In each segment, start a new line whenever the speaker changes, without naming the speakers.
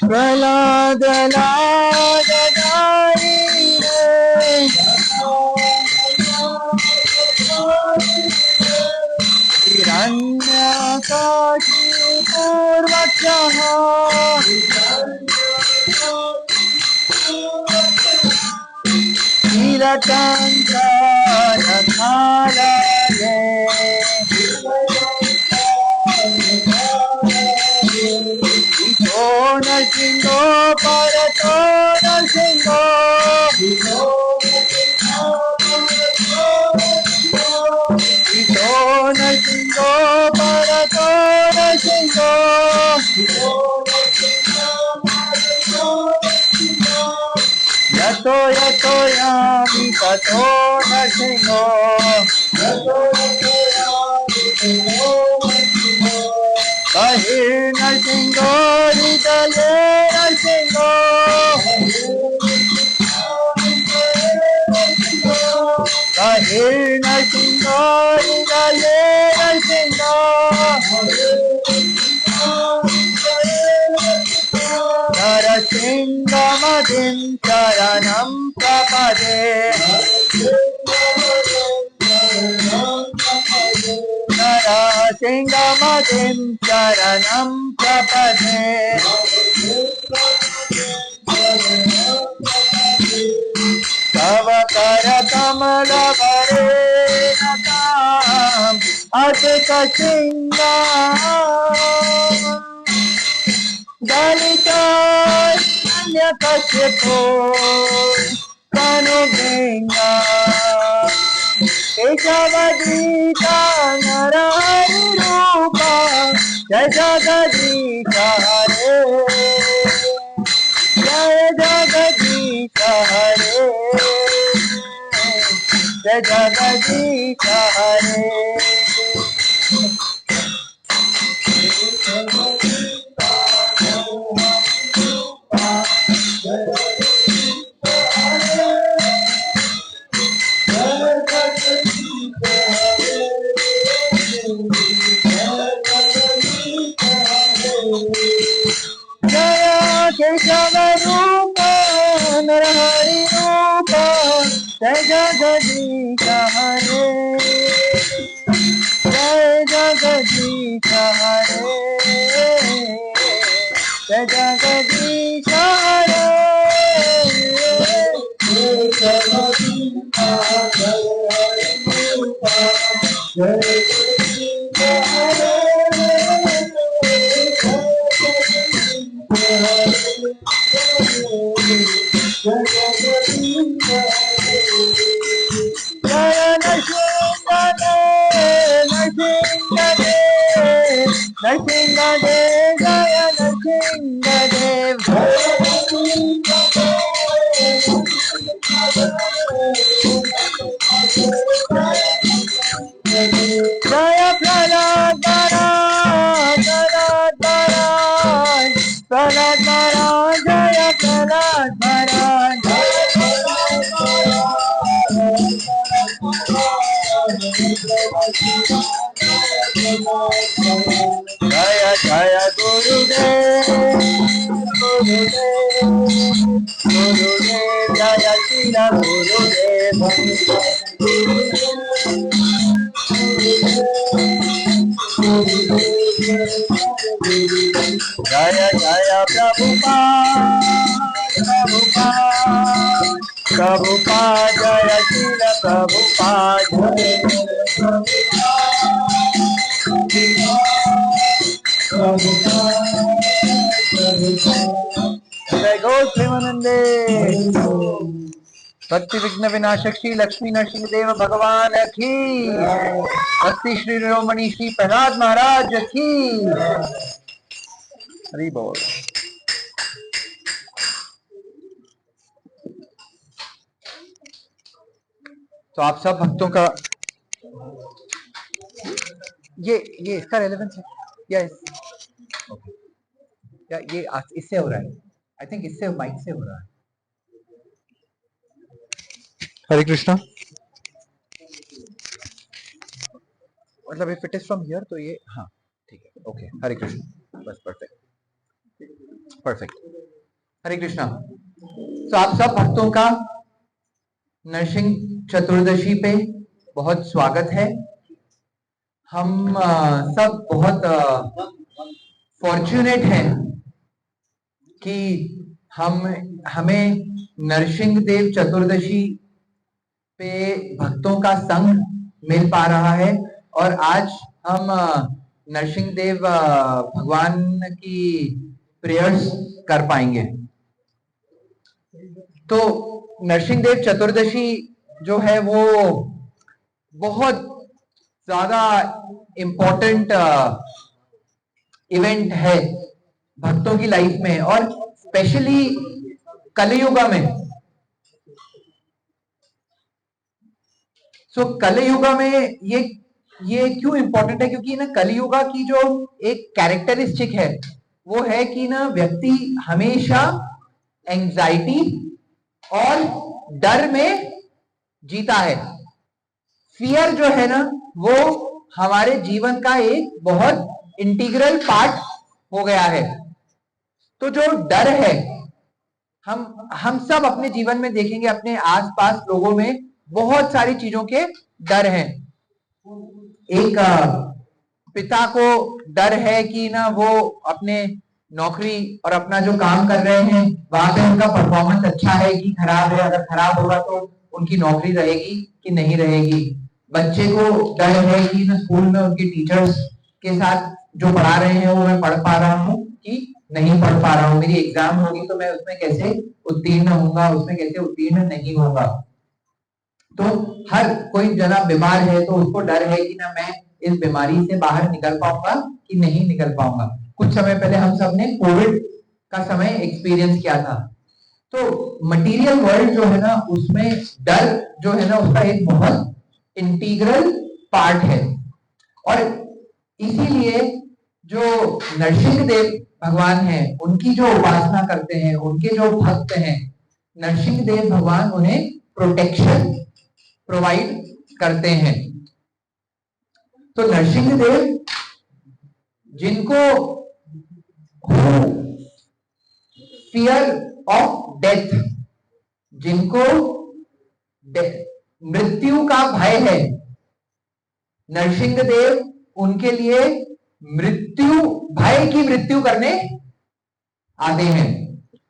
प्रहलाद लाद गाई रे हिरण्यकाशी पूर्वजः नीलकण्ठरखालये इतो नरसिंहो परतो नरसिंहो इतो नरसिंहो परतो नरसिंहो यतो यतो यामि ततो नरसिंहो बहिर्नरसिंहो हृदये नरसिंहो बहिर्नरसिंहो हृदये नरसिंहो नरसिंहमदिं शरणं प्रपदे नरसिंहमदिं शरणं प्रपदे तव करकमलभरे नताम् अतिकसिंहाम् दलितोऽन्यकश्यपो तनुभृङ्गा केशवदीता नरहरिरूपा जय जगदीश हरे जय जगदीश हरे जय जगदीश हरे जय केशव रूप नरहरि रूप जय जगदीश हरे जय जगदीश हरे जय जगदीश हरे जय नरसिंहदेव नरसिंहदेव जय नरसिंहदेव जय प्रहलाद महाराज प्रहलाद महाराज जय प्रहलाद महाराज जय जय गुरुदेव गुरुदेव गुरुदेव जय श्री गुरुदेव जय जय प्रभुपाद प्रभुपाद प्रभुपाद जय श्री प्रभुपाद जय गौ प्रेमानंदे भक्ति विघ्न विनाशक श्री लक्ष्मी नरसिंह देव भगवान की भक्ति श्री रोमणी श्री प्रहलाद महाराज की हरि बोल। तो आप सब भक्तों का ये इसका रेलेवेंस है या ये इससे हो रहा है? आई थिंक इससे माइक से हो रहा है। हरे कृष्णा। मतलब if it is from here तो ये हाँ ठीक है ओके हरे कृष्ण बस परफेक्ट परफेक्ट। हरे कृष्णा। तो आप सब भक्तों का नरसिंह चतुर्दशी पे बहुत स्वागत है। हम सब बहुत फॉर्चुनेट हैं कि हमें नरसिंह देव चतुर्दशी पे भक्तों का संग मिल पा रहा है और आज हम नरसिंह देव भगवान की प्रेयर्स कर पाएंगे। तो नरसिंह देव चतुर्दशी जो है वो बहुत ज्यादा इम्पोर्टेंट इवेंट है भक्तों की लाइफ में और स्पेशली कलयुग में। सो कलयुग में ये क्यों इंपॉर्टेंट है, क्योंकि ना कलयुग की जो एक कैरेक्टरिस्टिक है वो है कि ना व्यक्ति हमेशा एंजाइटी और डर में जीता है। फियर जो है ना वो हमारे जीवन का एक बहुत इंटीग्रल पार्ट हो गया है। तो जो डर है हम सब अपने जीवन में देखेंगे, अपने आसपास लोगों में बहुत सारी चीजों के डर हैं। एक पिता को डर है कि ना वो अपने नौकरी और अपना जो काम कर रहे हैं वहां पे उनका परफॉर्मेंस अच्छा है कि खराब है, अगर खराब होगा तो उनकी नौकरी रहेगी कि नहीं रहेगी। बच्चे को डर है कि ना स्कूल में उनके टीचर्स के साथ जो पढ़ा रहे हैं वो मैं पढ़ पा रहा हूँ कि नहीं पढ़ पा रहा हूँ, मेरी एग्जाम होगी तो मैं उसमें कैसे उत्तीर्ण होऊंगा, उसमें कैसे उत्तीर्ण नहीं होगा। तो हर कोई जना बीमार है तो उसको डर है कि ना मैं इस बीमारी से बाहर निकल पाऊंगा कि नहीं निकल पाऊंगा। कुछ समय पहले हम सब ने कोविड का समय एक्सपीरियंस किया था। तो मटेरियल वर्ल्ड जो है ना उसमें डर जो है ना उसका एक बहुत इंटीग्रल पार्ट है। और इसीलिए जो नरसिंह देव भगवान हैं उनकी जो उपासना करते हैं, उनके जो भक्त हैं, नरसिंह देव भगवान उन्हें प्रोटेक्शन प्रोवाइड करते हैं। तो नरसिंह देव जिनको फियर ऑफ डेथ, जिनको मृत्यु का भय है, नरसिंह देव उनके लिए मृत्यु करने आते हैं।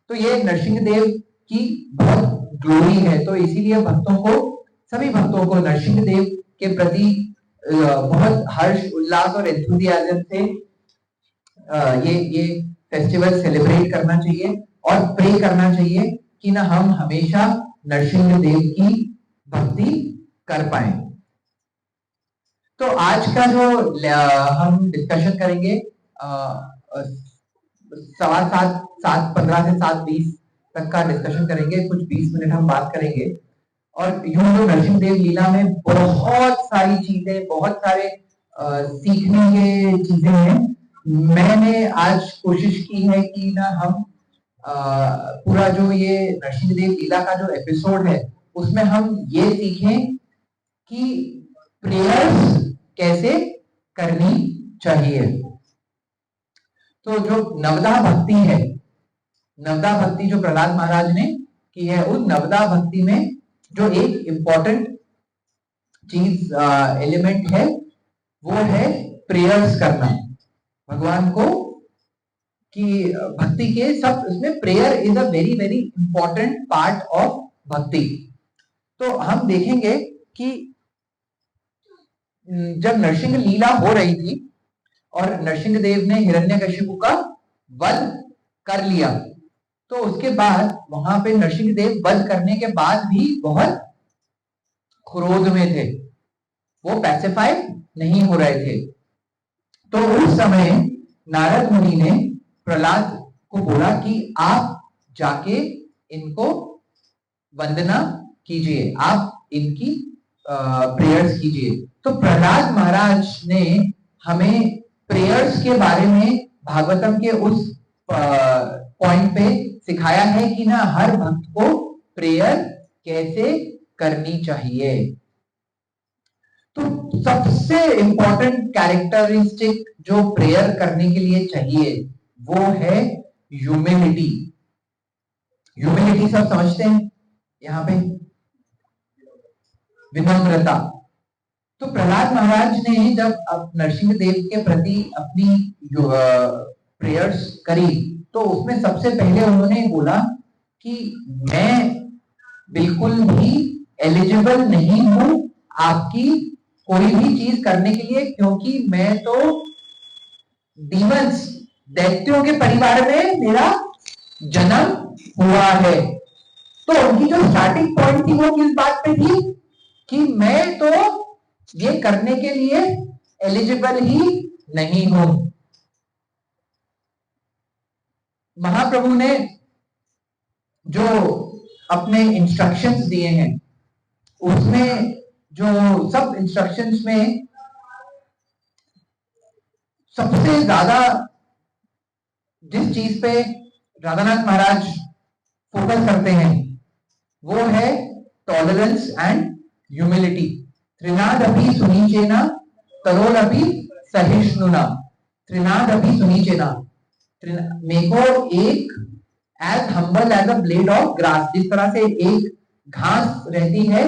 तो ये नरसिंह देव की बहुत ग्लोरी है। तो इसीलिए भक्तों को, सभी भक्तों को नरसिंह देव के प्रति बहुत हर्ष उल्लास और एंथुसियाज्म से ये फेस्टिवल सेलिब्रेट करना चाहिए और प्रे करना चाहिए कि ना हम हमेशा नरसिंह देव की भक्ति कर पाए। तो आज का जो हम डिस्कशन करेंगे 7:15 से 7:20 तक का डिस्कशन करेंगे। कुछ 20 मिनट हम बात करेंगे और यूं तो नरसिंह देव लीला में बहुत सारी चीजें, बहुत सारे सीखने के चीजें हैं। मैंने आज कोशिश की है कि ना हम पूरा जो ये नरसिंह देव लीला का जो एपिसोड है उसमें हम ये सीखें कि प्रेयर्स कैसे करनी चाहिए। तो जो नवदा भक्ति है, नवदा भक्ति जो प्रहलाद महाराज ने की है, उस नवदा भक्ति में जो एक इंपॉर्टेंट चीज एलिमेंट है वो है प्रेयर्स करना भगवान को। कि भक्ति के सब उसमें prayer is a very very important part of भक्ति। तो हम देखेंगे कि जब नरसिंह लीला हो रही थी और नरसिंह देव ने हिरण्यकशिपु का वध कर लिया, तो उसके बाद वहां पे नरसिंह देव वध करने के बाद भी बहुत क्रोध में थे, वो पैसिफाई नहीं हो रहे थे। तो उस समय नारद मुनि ने प्रहलाद को बोला कि आप जाके इनको वंदना कीजिए, आप इनकी प्रेयर्स कीजिए। तो प्रहलाद महाराज ने हमें प्रेयर्स के बारे में भागवतम के उस पॉइंट पे सिखाया है कि ना हर भक्त को प्रेयर कैसे करनी चाहिए। तो सबसे इंपॉर्टेंट कैरेक्टरिस्टिक जो प्रेयर करने के लिए चाहिए वो है ह्यूमिलिटी। ह्यूमिलिटी सब समझते हैं यहाँ पे, विनम्रता। तो प्रहलाद महाराज ने जब अब नरसिंह देव के प्रति अपनी प्रेयर्स करी, तो उसमें सबसे पहले उन्होंने बोला कि मैं बिल्कुल भी एलिजिबल नहीं हूं आपकी कोई भी चीज करने के लिए, क्योंकि मैं तो डीमंस, दैत्यों के परिवार में मेरा जन्म हुआ है। तो उनकी जो स्टार्टिंग पॉइंट थी वो किस बात पे थी कि मैं तो ये करने के लिए एलिजिबल ही नहीं हूं। महाप्रभु ने जो अपने इंस्ट्रक्शंस दिए हैं, उसमें जो सब इंस्ट्रक्शंस में सबसे ज्यादा जिस चीज पे राधानाथ महाराज फोकस करते हैं वो है टॉलरेंस एंड ह्यूमिलिटी। त्रिनादपि सुनीचेना तरोरपि सहिष्णुना, त्रिनादपि सुनीचेना, मेको एक as humble as a blade of grass, जिस तरह से एक घास रहती है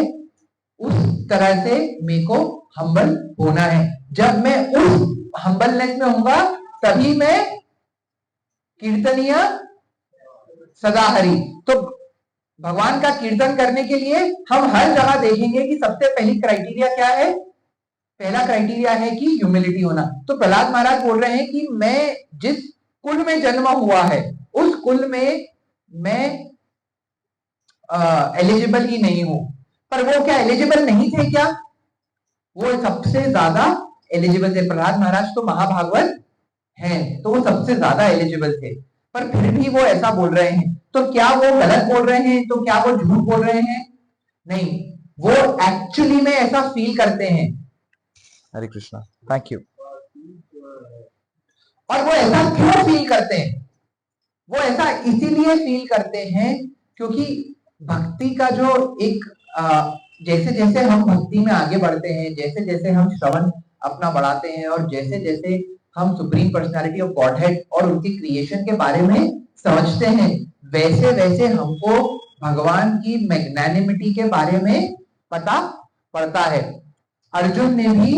उस तरह से मेको हम्बल होना है। जब मैं उस हम्बलनेस में होऊंगा तभी मैं कीर्तनीय सदा हरि। तो भगवान का कीर्तन करने के लिए हम हर जगह देखेंगे कि सबसे पहली क्राइटेरिया क्या है, पहला क्राइटेरिया है कि ह्यूमिलिटी होना। तो प्रहलाद महाराज बोल रहे हैं कि मैं जिस कुल में जन्म हुआ है उस कुल में मैं एलिजिबल ही नहीं हूं। पर वो क्या एलिजिबल नहीं थे क्या? वो सबसे ज्यादा एलिजिबल थे। प्रहलाद महाराज तो महाभागवत हैं, तो वो सबसे ज्यादा एलिजिबल थे, पर फिर भी वो ऐसा बोल रहे हैं। तो क्या वो गलत बोल रहे हैं? तो क्या वो झूठ बोल रहे हैं? नहीं, वो एक्चुअली में ऐसा फील करते हैं। हरे कृष्णा, थैंक यू। और वो ऐसा क्यों फील करते हैं? वो ऐसा इसीलिए फील करते हैं क्योंकि भक्ति का जो एक जैसे जैसे हम भक्ति में आगे बढ़ते हैं, जैसे जैसे हम श्रवण अपना बढ़ाते हैं, और जैसे जैसे हम सुप्रीम पर्सनालिटी ऑफ गॉडहेड और उनकी क्रिएशन के बारे में समझते हैं, वैसे वैसे हमको भगवान की मैग्नानिमिटी के बारे में पता पड़ता है। अर्जुन ने भी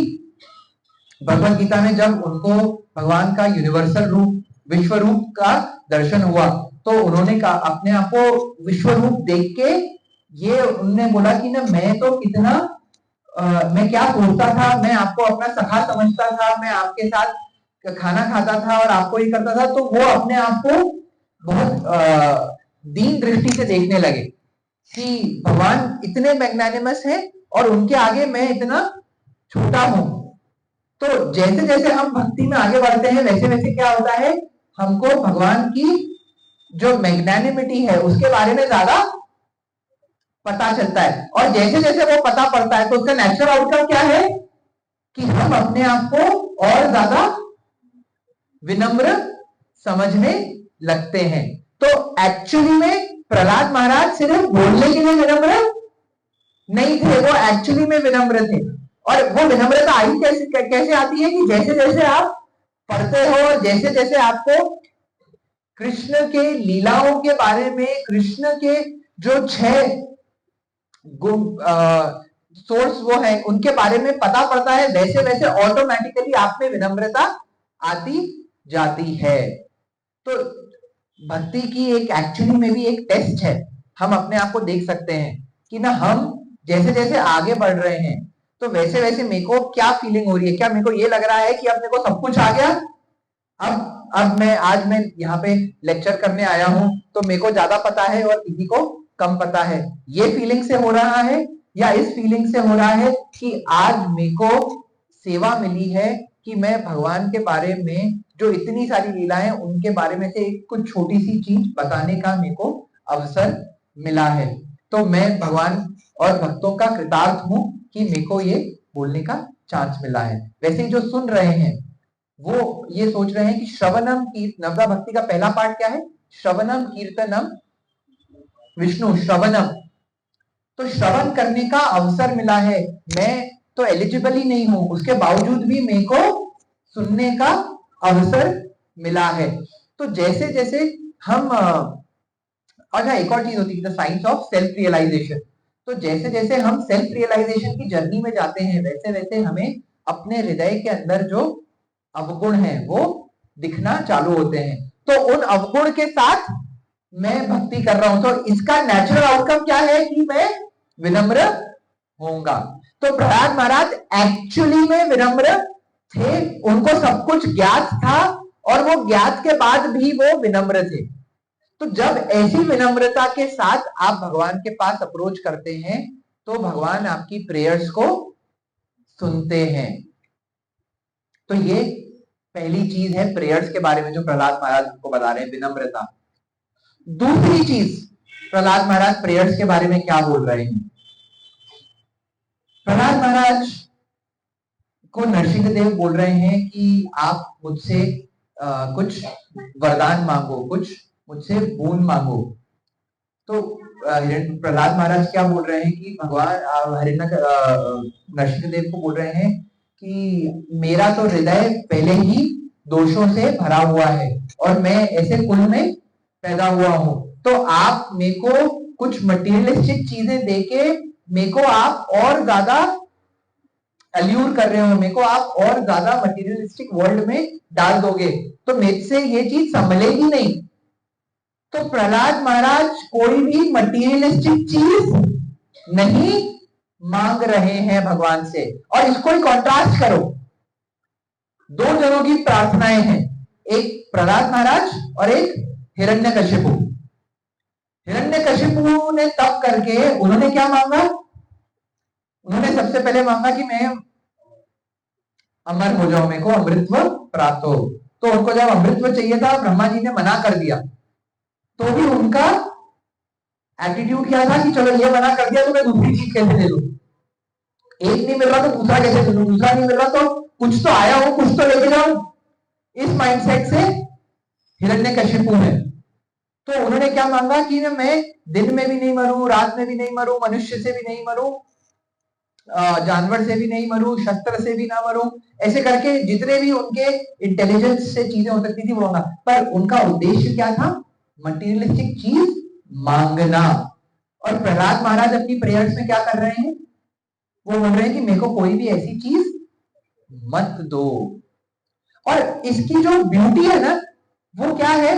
भगवत गीता में जब उनको भगवान का यूनिवर्सल रूप, विश्व रूप का दर्शन हुआ, तो उन्होंने कहा अपने आप को विश्व रूप देख के ये उन्होंने बोला कि ना मैं तो कितना मैं क्या सोचता था, मैं आपको अपना सखा समझता था, मैं आपके साथ खाना खाता था और आपको ही करता था। तो वो अपने आप को बहुत दीन दृष्टि से देखने लगे कि भगवान इतने मैग्नानिमस हैं और उनके आगे मैं इतना छोटा हूं। तो जैसे जैसे हम भक्ति में आगे बढ़ते हैं वैसे वैसे क्या होता है, हमको भगवान की जो मैग्नानिमिटी है उसके बारे में ज्यादा पता चलता है। और जैसे जैसे वो पता पड़ता है तो उसका नेचुरल आउटकम क्या है कि हम अपने आप को और ज्यादा विनम्र समझने लगते हैं। तो एक्चुअली में प्रहलाद महाराज सिर्फ बोलने के लिए विनम्र नहीं थे, वो एक्चुअली में विनम्र थे। और वो विनम्रता आई कैसे आती है कि जैसे जैसे आप पढ़ते हो, जैसे जैसे आपको कृष्ण के लीलाओं के बारे में, कृष्ण के जो 6 सोर्स वो है उनके बारे में पता पड़ता है, वैसे वैसे ऑटोमेटिकली आप में विनम्रता आती जाती है। तो भक्ति की एक एक्चुअली में भी एक टेस्ट है। हम अपने आप को देख सकते हैं कि ना हम जैसे जैसे आगे बढ़ रहे हैं तो वैसे वैसे मेरे को क्या फीलिंग हो रही है, क्या मेरे को ये लग रहा है कि अब मेरे को सब कुछ आ गया, अब मैं आज मैं यहाँ पे लेक्चर करने आया हूं तो मेरे को ज्यादा पता है और किसी को कम पता है। ये फीलिंग से हो रहा है या इस फीलिंग से हो रहा है कि आज मेरे को सेवा मिली है कि मैं भगवान के बारे में जो इतनी सारी लीलाएं उनके बारे में से एक कुछ छोटी सी चीज बताने का मेरे को अवसर मिला है। तो मैं भगवान और भक्तों का कृतार्थ हूं कि मेरे को ये बोलने का चांस मिला है। वैसे ही जो सुन रहे हैं वो ये सोच रहे हैं कि श्रवणम कीर्तनम, नवदा भक्ति का पहला पार्ट क्या है? श्रवणम कीर्तनम विष्णु श्रवणम। तो श्रवण करने का अवसर मिला है, मैं तो एलिजिबल ही नहीं हूं, उसके बावजूद भी मेरे को सुनने का अवसर मिला है। तो जैसे जैसे हम अच्छा, एक और चीज होती है, the science of self realisation. तो जैसे जैसे हम सेल्फ रियलाइजेशन की जर्नी में जाते हैं, वैसे वैसे हमें अपने हृदय के अंदर जो अवगुण है वो दिखना चालू होते हैं। तो उन अवगुण के साथ मैं भक्ति कर रहा हूं, तो इसका नेचुरल आउटकम क्या है कि मैं विनम्र होऊंगा। तो प्रहलाद महाराज एक्चुअली में विनम्र थे, उनको सब कुछ ज्ञात था, और वो ज्ञात के बाद भी वो विनम्र थे। तो जब ऐसी विनम्रता के साथ आप भगवान के पास अप्रोच करते हैं, तो भगवान आपकी प्रेयर्स को सुनते हैं। तो ये पहली चीज है प्रेयर्स के बारे में जो प्रहलाद महाराज हमको बता रहे हैं, विनम्रता। दूसरी चीज प्रहलाद महाराज प्रेयर्स के बारे में क्या बोल रहे हैं। प्रहलाद महाराज को नरसिंहदेव बोल रहे हैं कि आप मुझसे कुछ वरदान मांगो, कुछ मुझसे बोन मांगो। तो प्रहलाद महाराज क्या बोल रहे हैं कि भगवान नरसिंहदेव को बोल रहे हैं कि मेरा तो हृदय पहले ही दोषों से भरा हुआ है और मैं ऐसे कुल में पैदा हुआ हूं, तो आप मेरे को कुछ मटेरियलिस्टिक चीजें देके मेरे को आप और ज्यादा अल्यूर कर रहे हो, मेरे को आप और ज्यादा मटेरियलिस्टिक वर्ल्ड में डाल दोगे, तो मेरे से ये चीज संभलेगी नहीं। तो प्रहलाद महाराज कोई भी मटेरियलिस्टिक चीज नहीं मांग रहे हैं भगवान से। और इसको ही कॉन्ट्रास्ट करो, दो जनों की प्रार्थनाएं हैं, एक प्रहलाद महाराज और एक हिरण्यकशिपु। हिरण्यकशिपु ने तप करके उन्होंने क्या मांगा, उन्होंने सबसे पहले मांगा कि मैं अमर हो जाऊं, मेरे को अमृतत्व प्राप्त हो। तो उनको जब अमृतत्व चाहिए था, ब्रह्मा जी ने मना कर दिया, तो भी उनका एटीट्यूड क्या था कि चलो ये मना कर दिया तो मैं दूसरी चीज कैसे दे दूं, एक नहीं मिल रहा तो दूसरा कैसे दे दूं, दूसरा नहीं मिल रहा तो कुछ तो आया हो, कुछ तो लेके जाओ। इस माइंडसेट से हिरण्यकशिपु है। तो उन्होंने क्या मांगा कि मैं दिन में भी नहीं मरूं, रात में भी नहीं मरूं, मनुष्य से भी नहीं मरूं, जानवर से भी नहीं मरूं, शस्त्र से भी ना मरूं, ऐसे करके जितने भी उनके इंटेलिजेंस से चीजें हो सकती थी वो मांगा। पर उनका उद्देश्य क्या था, मटेरियलिस्टिक चीज मांगना। और प्रहलाद महाराज अपनी प्रेयर्स में क्या कर रहे हैं, वो बोल रहे हैं कि मेरे को कोई भी ऐसी चीज मत दो। और इसकी जो ब्यूटी है ना, वो क्या है,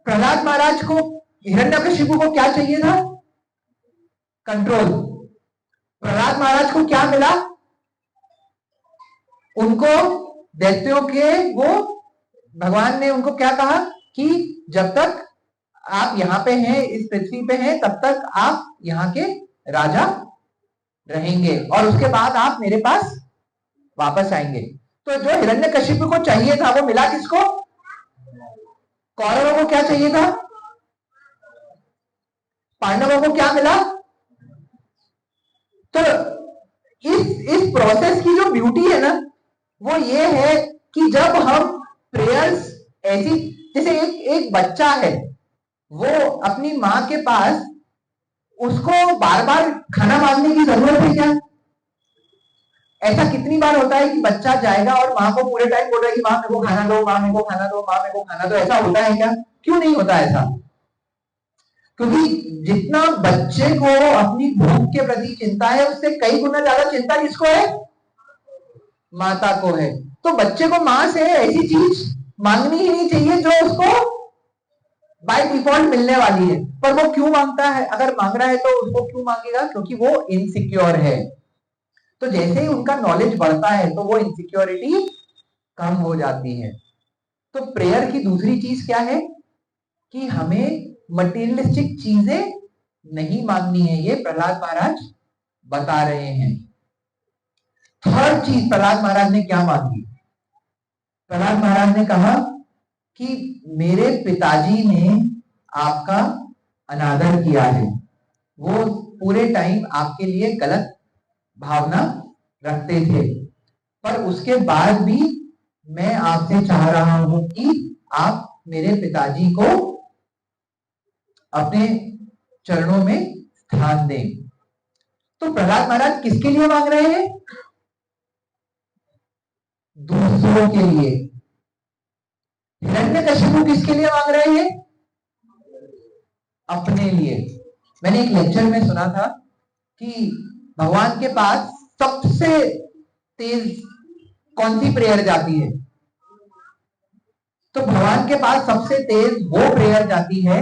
प्रहलाद महाराज को, हिरण्यकशिपु को क्या चाहिए था, कंट्रोल। प्रहलाद महाराज को क्या मिला, उनको दैत्यों के वो, भगवान ने उनको क्या कहा कि जब तक आप यहाँ पे हैं, इस पृथ्वी पे हैं, तब तक आप यहाँ के राजा रहेंगे और उसके बाद आप मेरे पास वापस आएंगे। तो जो हिरण्यकशिपु को चाहिए था वो मिला किसको, कौरवों को क्या चाहिए था, पांडवों को क्या मिला। तो इस प्रोसेस की जो ब्यूटी है ना, वो ये है कि जब हम प्रेयर्स ऐसी, जैसे एक बच्चा है, वो अपनी माँ के पास, उसको बार बार खाना मांगने की जरूरत है क्या। ऐसा कितनी बार होता है कि बच्चा जाएगा और माँ को पूरे टाइम बोल रहा है कि माँ मेरे को खाना दो, माँ मेरे को खाना दो, माँ मेरे को खाना दो। ऐसा होता है क्या, क्यों नहीं होता ऐसा, क्योंकि जितना बच्चे को अपनी भूख के प्रति चिंता है, उससे कई गुना ज्यादा चिंता किसको है, माता को है। तो बच्चे को माँ से ऐसी चीज मांगनी ही नहीं चाहिए जो उसको बाय डिफॉल्ट मिलने वाली है। पर वो क्यों मांगता है, अगर मांग रहा है तो उसको क्यों मांगेगा, क्योंकि वो इनसिक्योर है। तो जैसे ही उनका नॉलेज बढ़ता है तो वो इनसिक्योरिटी कम हो जाती है। तो प्रेयर की दूसरी चीज क्या है कि हमें मटेरियलिस्टिक चीजें नहीं मांगनी है, ये प्रहलाद महाराज बता रहे हैं। थर्ड चीज प्रहलाद महाराज ने क्या मांगी, प्रहलाद महाराज ने कहा कि मेरे पिताजी ने आपका अनादर किया है, वो पूरे टाइम आपके लिए गलत भावना रखते थे, पर उसके बाद भी मैं आपसे चाह रहा हूं कि आप मेरे पिताजी को अपने चरणों में स्थान दें। तो प्रहलाद महाराज किसके लिए मांग रहे हैं, दूसरों के लिए। हिरण्यकशिपु किसके लिए मांग रहे हैं? अपने लिए। मैंने एक लेक्चर में सुना था कि भगवान के पास सबसे तेज कौन सी प्रेयर जाती है? तो भगवान के पास सबसे तेज वो प्रेयर जाती है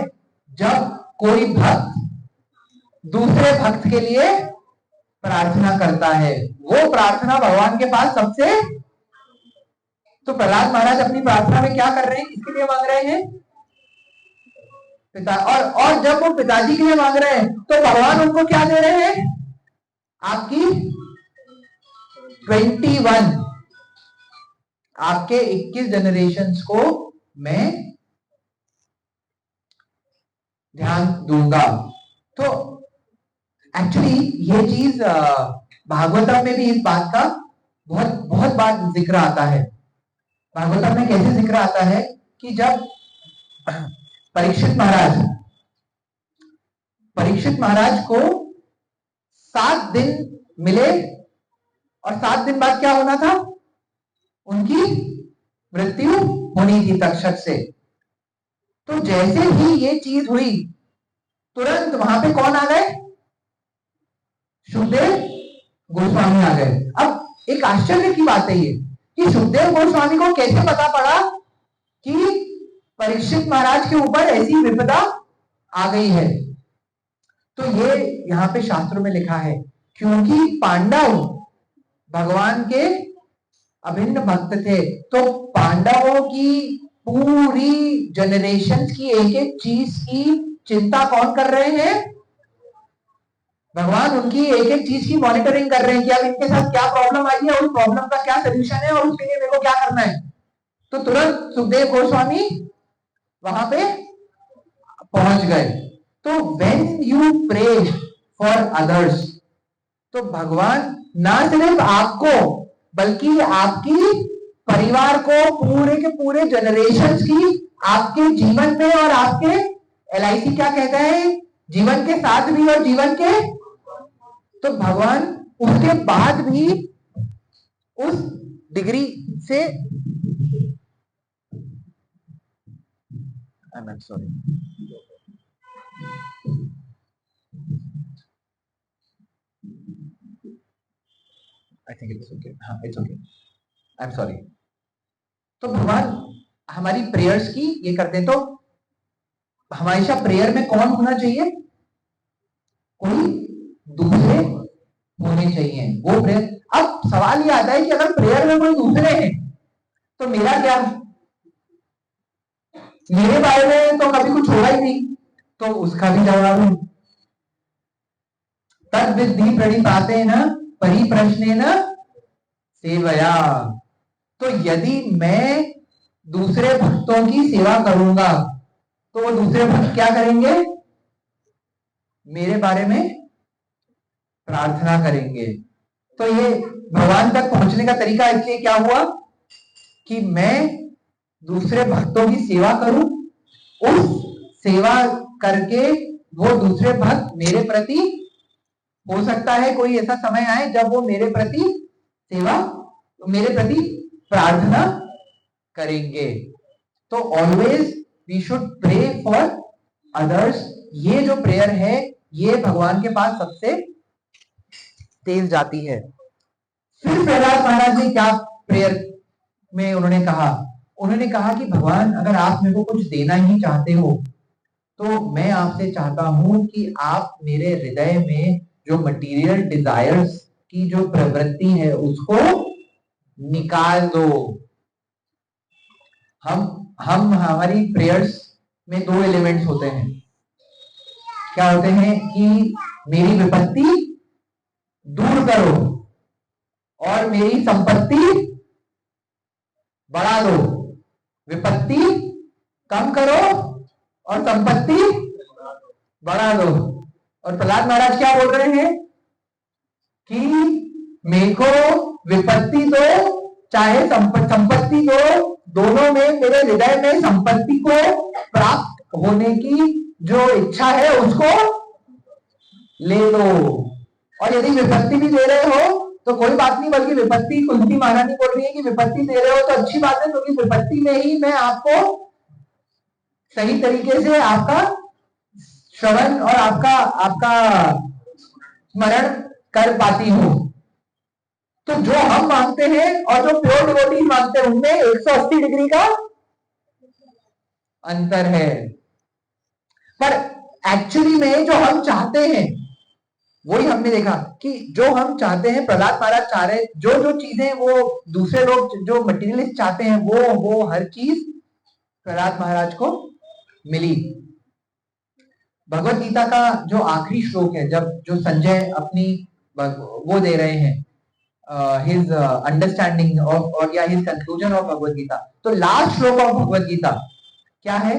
जब कोई भक्त दूसरे भक्त के लिए प्रार्थना करता है। वो प्रार्थना भगवान के पास सबसे। तो प्रहलाद महाराज अपनी प्रार्थना में क्या कर रहे हैं? किसके लिए मांग रहे हैं? पिता। और जब वो पिताजी के लिए मांग रहे हैं तो भगवान उनको क्या दे रहे हैं? आपकी 21, आपके 21 जनरेशंस को मैं ध्यान दूंगा। तो एक्चुअली ये चीज भागवतम में भी इस बात का बहुत बहुत बार जिक्र आता है। भागवतम में कैसे जिक्र आता है कि जब परीक्षित महाराज को 7 दिन मिले और 7 दिन बाद क्या होना था? उनकी मृत्यु होनी थी तक्षक से। तो जैसे ही ये चीज हुई तुरंत वहां पे कौन आ गए? सुखदेव गोस्वामी आ गए। अब एक आश्चर्य की बात है ये कि सुखदेव गोस्वामी को कैसे पता पड़ा कि परीक्षित महाराज के ऊपर ऐसी विपदा आ गई है? तो ये यहाँ पे शास्त्रों में लिखा है क्योंकि पांडव भगवान के अभिन्न भक्त थे। तो पांडवों की पूरी जनरेशन की एक एक चीज की चिंता कौन कर रहे हैं? भगवान उनकी एक एक चीज की मॉनिटरिंग कर रहे हैं कि अब इनके साथ क्या प्रॉब्लम आई है, उस प्रॉब्लम का क्या सोल्यूशन है और उसके लिए मेरे को क्या करना है। तो तुरंत सुखदेव गोस्वामी वहां पे पहुंच गए। तो when you pray for others, तो भगवान ना सिर्फ आपको बल्कि आपकी परिवार को, पूरे के पूरे जनरेशंस की, आपके जीवन में और आपके LIC क्या कहता है, जीवन के साथ भी और जीवन के, तो भगवान उसके बाद भी उस डिग्री से sorry I think it's okay. हाँ it's okay, I am sorry. तो भगवान हमारी प्रेयर्स की ये करते हैं। तो हमेशा प्रेयर में कौन होना चाहिए? कोई दूसरे होने चाहिए। वो प्रेयर। अब सवाल ये आता है कि अगर प्रेयर में कोई दूसरे हैं तो मेरा क्या? मेरे बारे में तो कभी कुछ होगा ही नहीं। तो उसका भी जवाब है तद विद्धि प्रणिपातेन परिप्रश्नेन सेवया। तो यदि मैं दूसरे भक्तों की सेवा करूंगा तो वो दूसरे भक्त क्या करेंगे? मेरे बारे में प्रार्थना करेंगे। तो ये भगवान तक पहुंचने का तरीका इसलिए क्या हुआ कि मैं दूसरे भक्तों की सेवा करूं, उस सेवा करके वो दूसरे भक्त मेरे प्रति, हो सकता है कोई ऐसा समय आए जब वो मेरे प्रति सेवा, मेरे प्रति प्रार्थना करेंगे। तो always we should pray for others. ये जो प्रेयर है ये भगवान के पास सबसे तेज जाती है। फिर प्रहलाद महाराज ने क्या प्रेयर में उन्होंने कहा कि भगवान अगर आप मेरे को कुछ देना ही चाहते हो तो मैं आपसे चाहता हूं कि आप मेरे हृदय में जो मटेरियल डिजायर्स की जो प्रवृत्ति है उसको निकाल दो। हम हमारी प्रेयर्स में 2 एलिमेंट्स होते हैं। क्या होते हैं कि मेरी विपत्ति दूर करो और मेरी संपत्ति बढ़ा दो। विपत्ति कम करो और संपत्ति बढ़ा दो। और प्रहलाद महाराज क्या बोल रहे हैं कि मेरे को विपत्ति दो चाहे संपत्ति दो, दोनों में मेरे हृदय में संपत्ति को प्राप्त होने की जो इच्छा है उसको ले लो। और यदि विपत्ति भी दे रहे हो तो कोई बात नहीं, बल्कि विपत्ति, कुंती महारानी बोल रही है कि विपत्ति दे रहे हो तो अच्छी बात है, क्योंकि विपत्ति में ही मैं आपको सही तरीके से आपका श्रवण और आपका आपका स्मरण कर पाती हूं। तो जो हम मांगते हैं और जो प्योर डिवोटी मांगते हैं उनमें 180 डिग्री का अंतर है। पर एक्चुअली में जो हम चाहते हैं वही हमने देखा कि जो हम चाहते हैं, प्रहलाद महाराज चाह रहे, जो जो चीजें वो दूसरे लोग जो मटेरियलिस्ट चाहते हैं वो हर चीज प्रहलाद महाराज को मिली। भगवत गीता का जो आखिरी श्लोक है, जब जो संजय अपनी वो दे रहे हैं his understanding of or या his conclusion of भगवत गीता, तो लास्ट श्लोक ऑफ भगवत गीता क्या है?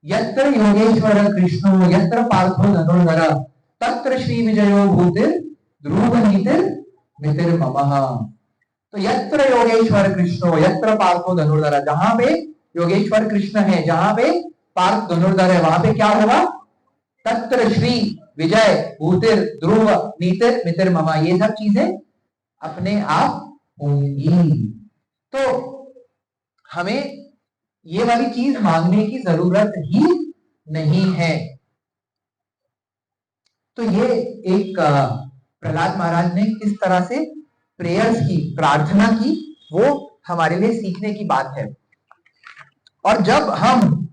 यत्र योगेश्वर कृष्णो यत्र पार्थो धनुर्धर तत्र श्री विजयो भूतिर ध्रुव नीतिर मितिर ममः। तो यत्र योगेश्वर कृष्णो यत्र पार्थो धनुर्धर, जहां पे योगेश्वर कृष्ण है, जहां पे पार्थ धनुर्धर है, वहां पे क्या होगा? तत्र श्री विजय भूतिर ध्रुव नीतिर मितिर ममा, ये सब चीजें अपने आप होंगी। तो हमें ये वाली चीज मांगने की जरूरत ही नहीं है। तो ये एक प्रहलाद महाराज ने किस तरह से प्रेयर्स की, प्रार्थना की, वो हमारे लिए सीखने की बात है। और जब हम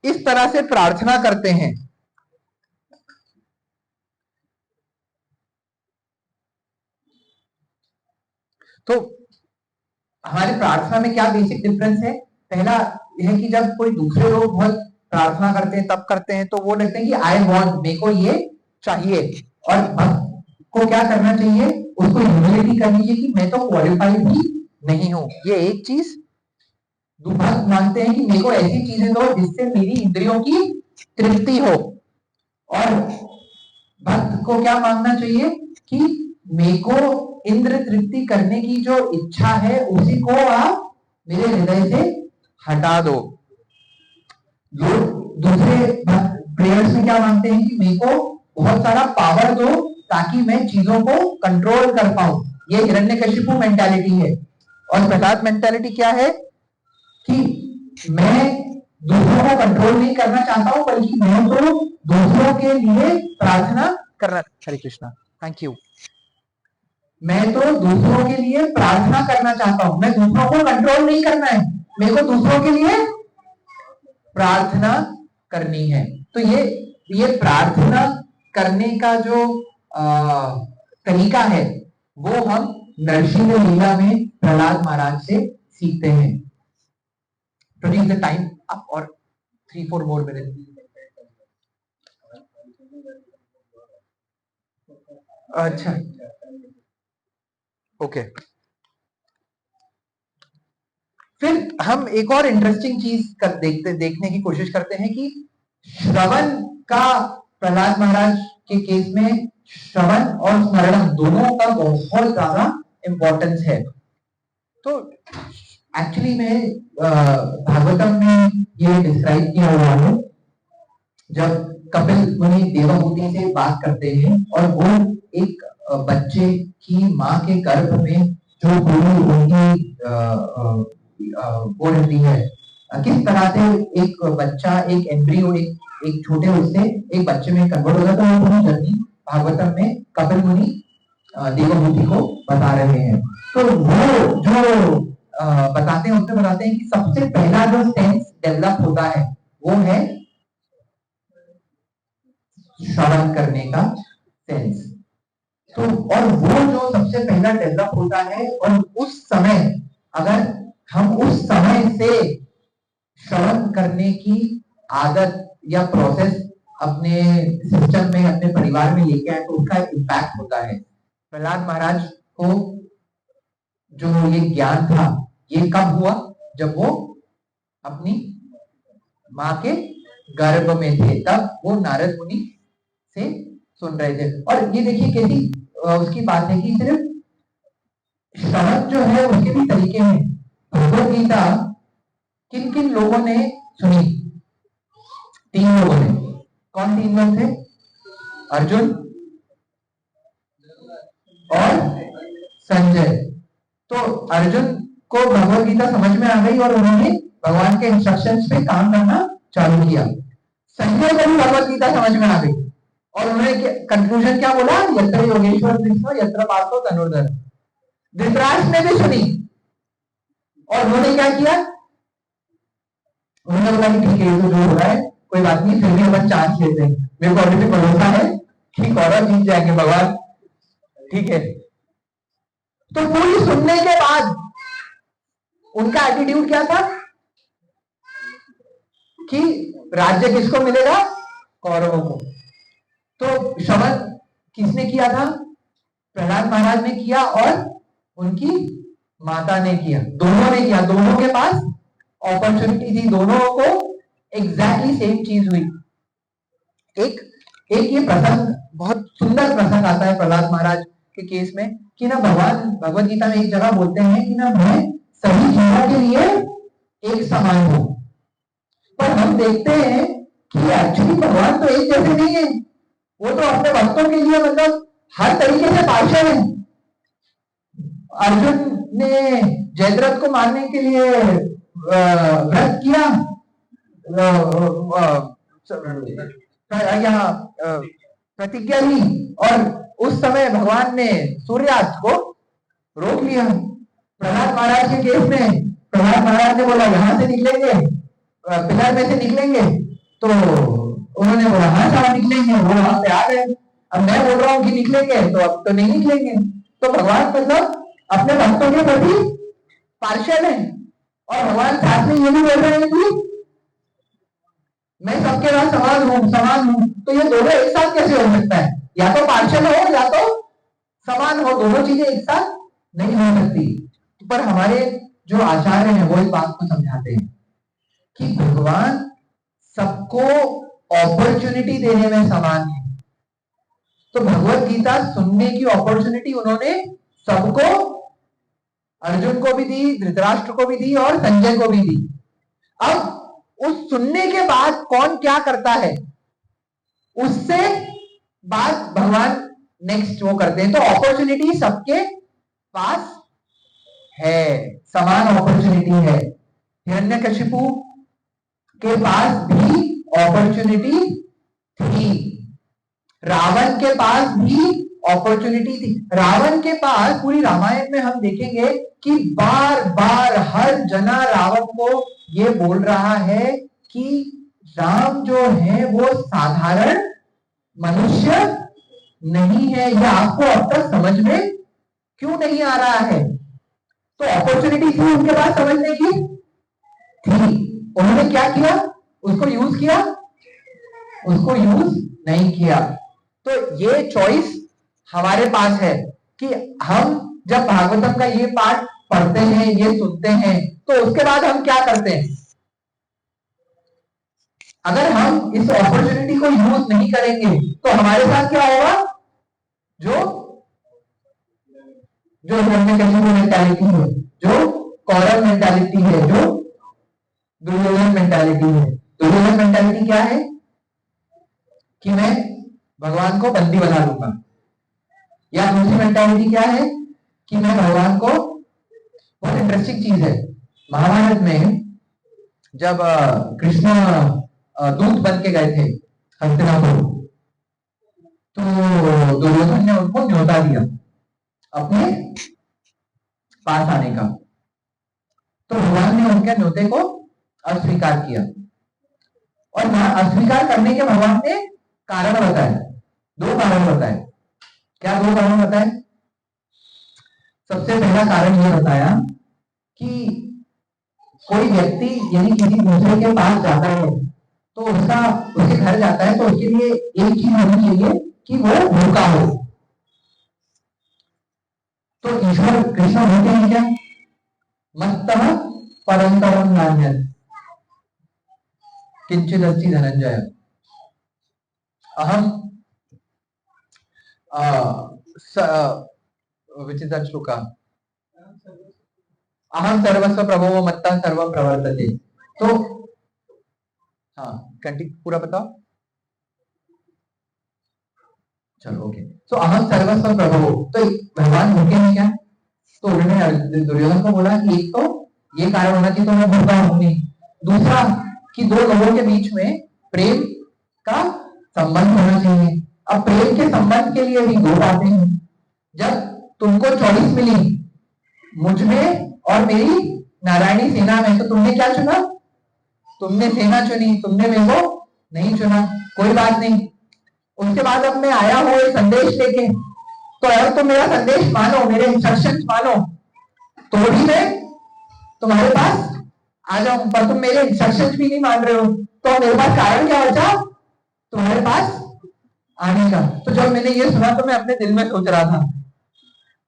इस तरह से प्रार्थना करते हैं तो हमारी प्रार्थना में क्या बेसिक डिफरेंस है? पहला यह कि जब कोई दूसरे लोग बहुत प्रार्थना करते हैं तब करते हैं तो वो लगते हैं कि आई वांट, मेरे को ये चाहिए। और भक्त को क्या करना चाहिए? उसको ह्यूमिलिटी करनी चाहिए कि मैं तो क्वालिफाइड भी नहीं हूं। ये एक चीज। भक्त मानते हैं कि मेरे को ऐसी चीजें दो जिससे मेरी इंद्रियों की तृप्ति हो। और भक्त को क्या मांगना चाहिए कि मेरे को इंद्र तृप्ति करने की जो इच्छा है उसी को आप मेरे हृदय से हटा दो। दूसरे प्रेयर्स में क्या मांगते हैं कि मेरे को बहुत सारा पावर दो ताकि मैं चीजों को कंट्रोल कर पाऊं। ये हिरण्यकशिपु मेंटालिटी है। और प्रहलाद मेंटालिटी क्या है कि मैं दूसरों को कंट्रोल नहीं करना चाहता हूं, बल्कि मैं तो दूसरों के लिए प्रार्थना करना। हरे कृष्णा, थैंक यू। मैं तो दूसरों के लिए प्रार्थना करना चाहता हूं, मैं दूसरों को कंट्रोल नहीं करना है, मेरे को दूसरों के लिए प्रार्थना करनी है। तो ये प्रार्थना करने का जो तरीका है वो हम नरसिंह लीला में प्रहलाद महाराज से सीखते हैं। प्रोड्यूस द टाइम अप और 3-4 more minutes। अच्छा, ओके। फिर हम एक और इंटरेस्टिंग चीज देखने की कोशिश करते हैं कि श्रवण का, प्रहलाद महाराज के केस में श्रवण और स्मरण दोनों का बहुत ज्यादा इंपॉर्टेंस है। तो एक्चुअली में भागवतम में ये डिस्क्राइब किया हुआ है, जब कपिल मुनि देवहूति से बात करते हैं और वो एक बच्चे की माँ के गर्भ में जो पूरी उनकी वो रहती है, किस तरह से एक बच्चा, एक एम्ब्रियो, एक छोटे उससे एक बच्चे में कन्वर्ट हो जाता है, वो पूरी जर्नी भागवतम में कपिल मुनि देवहूति को बता रहे हैं। तो वो जो बताते हैं, उसमें बताते हैं कि सबसे पहला जो सेंस डेवलप होता है वो है श्रवण करने का सेंस। तो और वो जो सबसे पहला डेवलप होता है, और उस समय अगर हम उस समय से श्रवण करने की आदत या प्रोसेस अपने सिस्टम में, अपने परिवार में लेके आए तो उसका इम्पैक्ट होता है। प्रहलाद महाराज को जो ये ज्ञान था ये कब हुआ? जब वो अपनी माँ के गर्भ में थे, तब वो नारद मुनि से सुन रहे थे। और ये देखिए कैसी उसकी बात है कि सिर्फ श्रवण जो है उसके भी तरीके हैं। भगवत गीता किन किन लोगों ने सुनी? 3 लोगों ने। कौन 3 लोग थे? अर्जुन, संजय। तो अर्जुन को भगवत गीता समझ में आ गई और उन्होंने भगवान के इंस्ट्रक्शंस पे काम करना चालू किया। संजय को भी भगवत गीता समझ में आ गई और उन्होंने कंक्लूजन क्या बोला, यत्र योगेश्वर कृष्ण यत्र पार्थो धनुर्धर। धृतराष्ट्र ने भी सुनी और उन्होंने क्या किया, उन्होंने बोला कि ठीक है ये तो जो हो रहा है कोई बात नहीं, फिर भी अपन चांस लेते हैं, मेरे को अभी भी भरोसा है कि कौरव जीत जाएंगे भगवान, ठीक है। तो पूरी सुनने के बाद उनका एटीट्यूड क्या था कि राज्य किसको मिलेगा, कौरवों को। तो श्रवण किसने किया था, प्रहलाद महाराज ने किया और उनकी माता ने किया, दोनों ने किया। दोनों के पास अपॉर्चुनिटी थी, दोनों को एग्जैक्टली सेम चीज हुई। एक ये प्रसंग, बहुत सुंदर प्रसंग आता है प्रहलाद महाराज के केस में कि ना भगवान भगवत गीता में एक जगह बोलते हैं कि ना मैं सभी जीवों के लिए एक समान हूं। पर हम देखते हैं कि एक्चुअली भगवान तो एक जैसे नहीं है, वो तो अपने भक्तों के लिए मतलब हर तरीके से पार्षद है। अर्जुन ने जयद्रथ को मारने के लिए व्रत किया, प्रतिज्ञा ली, और उस समय भगवान ने सूर्यास्त को रोक लिया। प्रहलाद महाराज के केस में प्रहलाद महाराज ने बोला यहां से निकलेंगे, पिलर में से निकलेंगे, तो उन्होंने बोला हाँ साहब निकलेंगे, वो वहां पे आ गए। अब मैं बोल रहा हूँ कि निकलेंगे, तो अब तो नहीं निकलेंगे। तो भगवान मतलब अपने भक्तों के प्रति पार्षद है, और भगवान साथ में ये भी बोल रहे हैं कि मैं सबके साथ समान हूं। तो ये दोनों एक साथ कैसे हो सकता है, या तो पार्षद हो या तो समान हो, दोनों चीजें एक साथ नहीं हो सकती। पर हमारे जो आचार्य हैं वो इस बात को समझाते हैं कि भगवान सबको अपॉर्चुनिटी देने में समान है। तो भगवत गीता सुनने की अपॉर्चुनिटी उन्होंने सबको, अर्जुन को भी दी, धृतराष्ट्र को भी दी और संजय को भी दी। अब उस सुनने के बाद कौन क्या करता है उससे बाद भगवान नेक्स्ट वो करते हैं। तो अपॉर्चुनिटी सबके पास है, समान अपॉर्चुनिटी है। हिरण्यकशिपु के पास भी अपॉर्चुनिटी थी, रावण के पास भी अपॉर्चुनिटी थी। रावण के पास पूरी रामायण में हम देखेंगे कि बार बार हर जना रावण को ये बोल रहा है कि राम जो है वो साधारण मनुष्य नहीं है, यह आपको अब तक समझ में क्यों नहीं आ रहा है। तो अपॉर्चुनिटी थी उनके पास समझने की, थी, उन्होंने क्या किया, उसको यूज किया, उसको यूज नहीं किया। तो ये चॉइस हमारे पास है कि हम जब भागवतम का ये पाठ पढ़ते हैं, ये सुनते हैं, तो उसके बाद हम क्या करते हैं। अगर हम इस अपॉर्चुनिटी को यूज नहीं करेंगे तो हमारे साथ क्या होगा, जो हिरण्यकशिपु मेंटालिटी है, जो कौरव मेंटालिटी है, जो दुर्योधन मेंटालिटी है। दुर्योधन मेंटालिटी क्या है कि मैं भगवान को बंदी बना लूंगा, या दूसरी मेंटालिटी क्या है कि मैं भगवान को, बहुत इंटरेस्टिंग चीज है, महाभारत में जब कृष्ण दूत बन के गए थे हस्तिनापुर, तो दुर्योधन ने उनको न्योता दिया अपने पास आने का। तो भगवान ने उनके न्योते को अस्वीकार किया, और वहां अस्वीकार करने के भगवान ने कारण बताए, दो कारण बताए। क्या दो कारण बताए? सबसे पहला कारण यह बताया कि कोई व्यक्ति यदि किसी दूसरे के पास जाता है तो उसके घर जाता है, तो उसके लिए एक चीज होनी चाहिए कि वो भूखा हो। तो ईश्वर कृष्ण होते हैं क्या, मत्तः परंतरम नान्यत् किंचिदस्ति धनंजय। अहम which is that श्लोका, अहम सर्वस्व प्रभो मत्तः सर्वम प्रवर्तते। तो हाँ कंटिन्यू पूरा बताओ, चलो ओके। तो अहम सर्वस्व प्रभो, तो भगवान भूखे हैं क्या? तो उन्होंने दुर्योधन को बोला कि एक तो ये कारण होना चाहिए तो मैं भूखा हूं नहीं, दूसरा कि दो लोगों के बीच में प्रेम का संबंध होना चाहिए। अब प्रेम के संबंध के लिए भी दो बातें हैं। जब तुमको चॉइस मिली मुझ में और मेरी नारायणी सेना में, तो तुमने क्या चुना? तुमने सेना चुनी, तुमने मेरे को नहीं चुना, कोई बात नहीं। उसके बाद अब मैं आया हूं एक संदेश लेके, तो अगर तुम मेरा संदेश मानो, मेरे इंस्ट्रक्शंस मानो, तो भी मैं तुम्हारे पास आ जाऊं, पर तुम मेरे इंस्ट्रक्शंस भी नहीं मान रहे हो, तो मेरे पास कारण क्या बचा तुम्हारे पास आने का। तो जब मैंने ये सुना तो मैं अपने दिल में सोच रहा था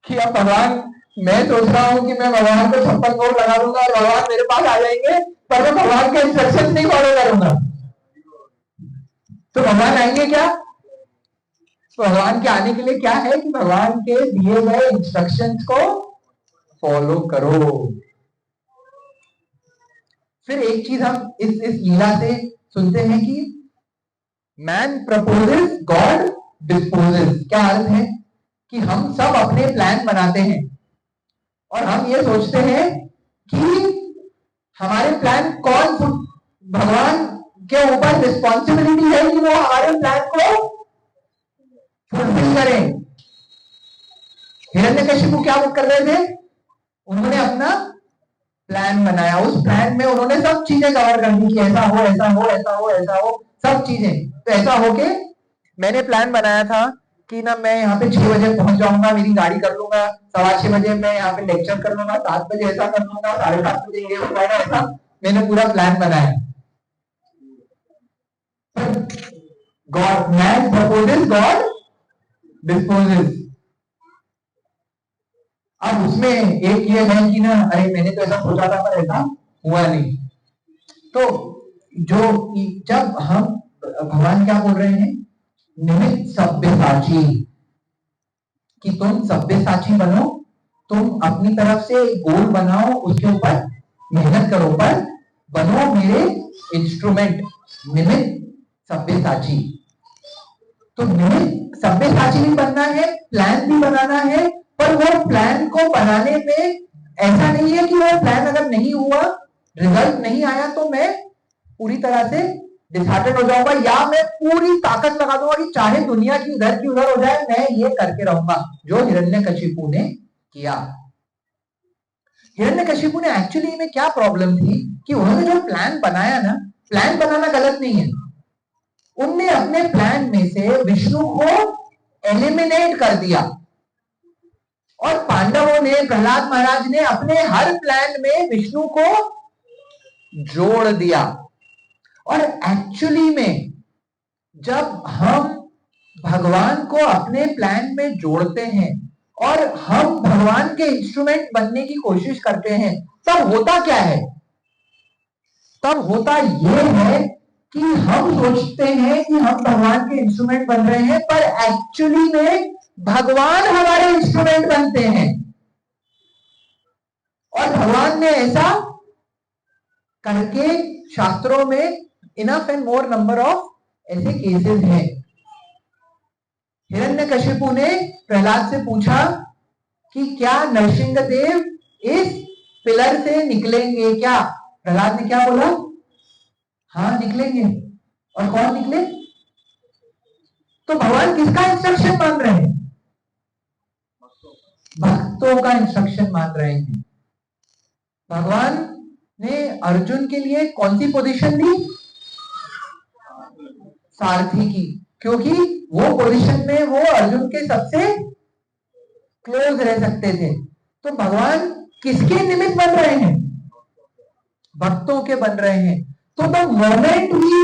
कि अब भगवान, मैं सोच रहा हूं कि मैं भगवान को 56 करोड़ लगा दूंगा और भगवान मेरे पास आ जाएंगे, पर मैं भगवान के इंस्ट्रक्शन नहीं फॉलो करूंगा, तो भगवान आएंगे क्या? तो भगवान के आने के लिए क्या है कि भगवान के दिए गए इंस्ट्रक्शंस को फॉलो करो। फिर एक चीज हम इस लीला से सुनते हैं कि मैन प्रपोजेस गॉड डिस्पोजेस। क्या अर्थ है कि हम सब अपने प्लान बनाते हैं और हम ये सोचते हैं कि हमारे प्लान कौन, भगवान के ऊपर रिस्पॉन्सिबिलिटी है कि वो हमारे प्लान को फुलफिल करें। हिरण्यकशिपु क्या कर रहे थे? उन्होंने अपना प्लान बनाया, उस प्लान में उन्होंने सब चीजें कवर कर दी कि ऐसा हो ऐसा हो ऐसा हो ऐसा हो, सब चीजें। तो ऐसा हो के मैंने प्लान बनाया था कि ना मैं यहाँ पे 6 बजे पहुंच जाऊंगा, मेरी गाड़ी कर लूंगा, 6:15 बजे मैं यहाँ पे लेक्चर कर लूंगा, 7 बजे ऐसा कर लूंगा, 7:30 बजे ये होगा, ऐसा मैंने पूरा प्लान बनाया। God, man proposes God disposes. अब उसमें एक ये है कि ना, अरे मैंने तो ऐसा सोचा था पर ऐसा हुआ नहीं। तो जो जब हम, भगवान क्या बोल रहे हैं? निमित्त सब्यसाची, कि तुम सब्यसाची बनो, तुम अपनी तरफ से एक गोल बनाओ, उसके ऊपर मेहनत करो, पर बनो मेरे इंस्ट्रूमेंट, निमित्त सब्यसाची। तो निमित्त सब्यसाची भी बनना है, प्लान भी बनाना है, पर वो प्लान को बनाने में ऐसा नहीं है कि वो प्लान अगर नहीं हुआ, रिजल्ट नहीं आया, तो मैं पूरी तरह से डिसहार्टेड हो जाऊंगा, या मैं पूरी ताकत लगा दूंगा कि चाहे दुनिया की उधर हो जाए, मैं ये करके रहूंगा, जो हिरण्यकशिपु ने किया। हिरण्यकशिपु ने एक्चुअली में क्या प्रॉब्लम थी कि उन्होंने जो प्लान बनाया ना, प्लान बनाना गलत नहीं है, उनने अपने प्लान में से विष्णु को एलिमिनेट कर दिया, और पांडवों ने, प्रहलाद महाराज ने अपने हर प्लान में विष्णु को जोड़ दिया। और एक्चुअली में जब हम भगवान को अपने प्लान में जोड़ते हैं और हम भगवान के इंस्ट्रूमेंट बनने की कोशिश करते हैं, तब होता क्या है? तब होता यह है कि हम सोचते हैं कि हम भगवान के इंस्ट्रूमेंट बन रहे हैं, पर एक्चुअली में भगवान हमारे इंस्ट्रूमेंट बनते हैं। और भगवान ने ऐसा करके शास्त्रों में enough and more number of ऐसे केसेस हैं। हिरण्यकशिपु ने प्रहलाद से पूछा कि क्या नरसिंहदेव इस पिलर से निकलेंगे क्या? प्रहलाद ने क्या बोला? हाँ निकलेंगे। और कौन निकले? तो भगवान किसका इंस्ट्रक्शन मान रहे हैं? भक्तों का इंस्ट्रक्शन मान रहे हैं। भगवान ने अर्जुन के लिए कौन सी पोजीशन दी? सारथी की, क्योंकि वो पोजीशन में वो अर्जुन के सबसे क्लोज रह सकते थे। तो भगवान किसके निमित्त बन रहे हैं? भक्तों के बन रहे हैं। तो द मोमेंट ही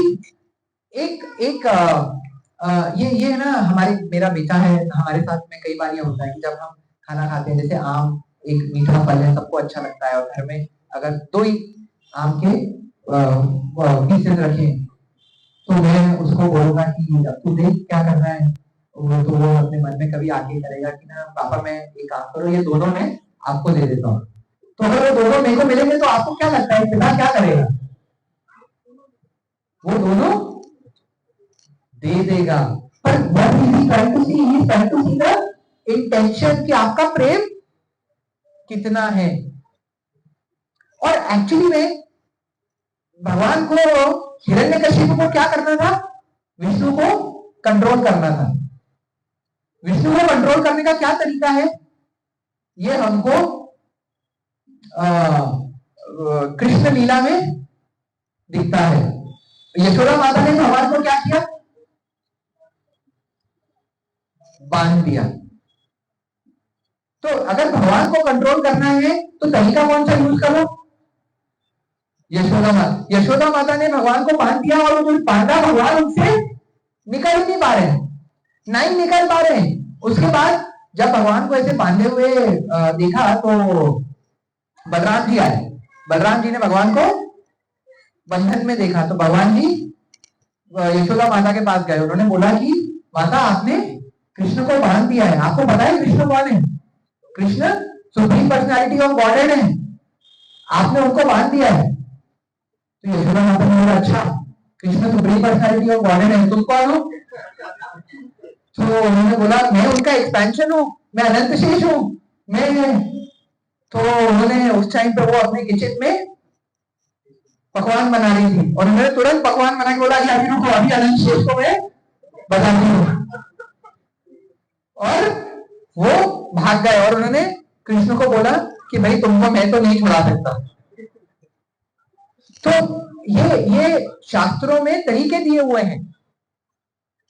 ये ना, मेरा बेटा है, हमारे साथ में कई बार ये होता है कि जब हम खाना खाते हैं, जैसे आम एक मीठा फल है, सबको अच्छा लगता है, और घर में अगर 2 ही आम के पीसेस रखे, तो मैं उसको बोलूंगा कि अब तू देख क्या कर रहा है। तो वो अपने मन में कभी आके करेगा कि ना पापा मैं एक काम करो, ये दोनों मैं आपको दे देता हूँ। तो अगर वो दोनों मेरे को मिलेंगे तो आपको क्या लगता है पिता क्या करेगा? वो दोनों दे देगा। पर what he is trying to see, he is trying to see the intention कि आपका प्रेम कितना है। और एक्चुअली में भगवान को, हिरण्यकशिपु को क्या करना था? विष्णु को कंट्रोल करना था। विष्णु को कंट्रोल करने का क्या तरीका है, ये हमको कृष्ण लीला में दिखता है। यशोदा माता ने भगवान को क्या किया? बांध दिया। तो अगर भगवान को कंट्रोल करना है तो तरीका कौन सा यूज करो? यशोदा माता ने भगवान को बांध दिया, और जो बांधा भगवान उनसे निकल नहीं पा रहे, नहीं निकल पा रहे। उसके बाद जब भगवान को ऐसे बांधे हुए देखा तो बलराम जी आए। बलराम जी ने भगवान को बंधन में देखा तो भगवान जी यशोदा माता के पास गए। उन्होंने बोला कि माता, आपने कृष्ण को बांध दिया है, आपको पता है कृष्ण कौन है? Krishna supreme personality of godhead है, आपने उनको बांध दिया है। तो यशोदा माता ने बोला, अच्छा Krishna supreme personality of godhead है, तुम कौन हो? तो उन्होंने बोला, मैं उनका एक्सपेंशन हूँ, मैं अनंत शेष हूँ, मैं। तो उन्होंने उस टाइम पे वो अपने किचन में पकवान बना रही थी, और उन्होंने तुरंत पकवान बना के बोला, अभी रुको, अभी अनंत शेष को मैं बताती हूँ। और वो भाग गए, और उन्होंने कृष्ण को बोला कि भाई तुमको मैं तो नहीं छुड़ा सकता। तो ये शास्त्रों में तरीके दिए हुए हैं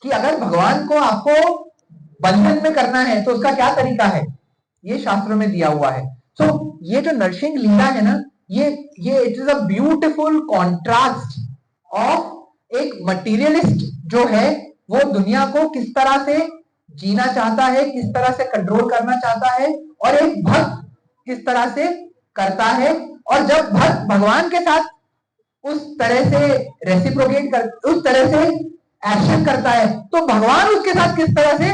कि अगर भगवान को आपको बंधन में करना है तो उसका क्या तरीका है, ये शास्त्रों में दिया हुआ है। तो ये जो नरसिंह लीला है ना, ये it is a beautiful contrast of एक मटीरियलिस्ट जो है वो दुनिया को किस तरह से जीना चाहता है, किस तरह से कंट्रोल करना चाहता है, और एक भक्त किस तरह से करता है। और जब भक्त भगवान के साथ उस तरह से रेसिप्रोकेट कर, उस तरह से एक्शन करता है, तो भगवान उसके साथ किस तरह से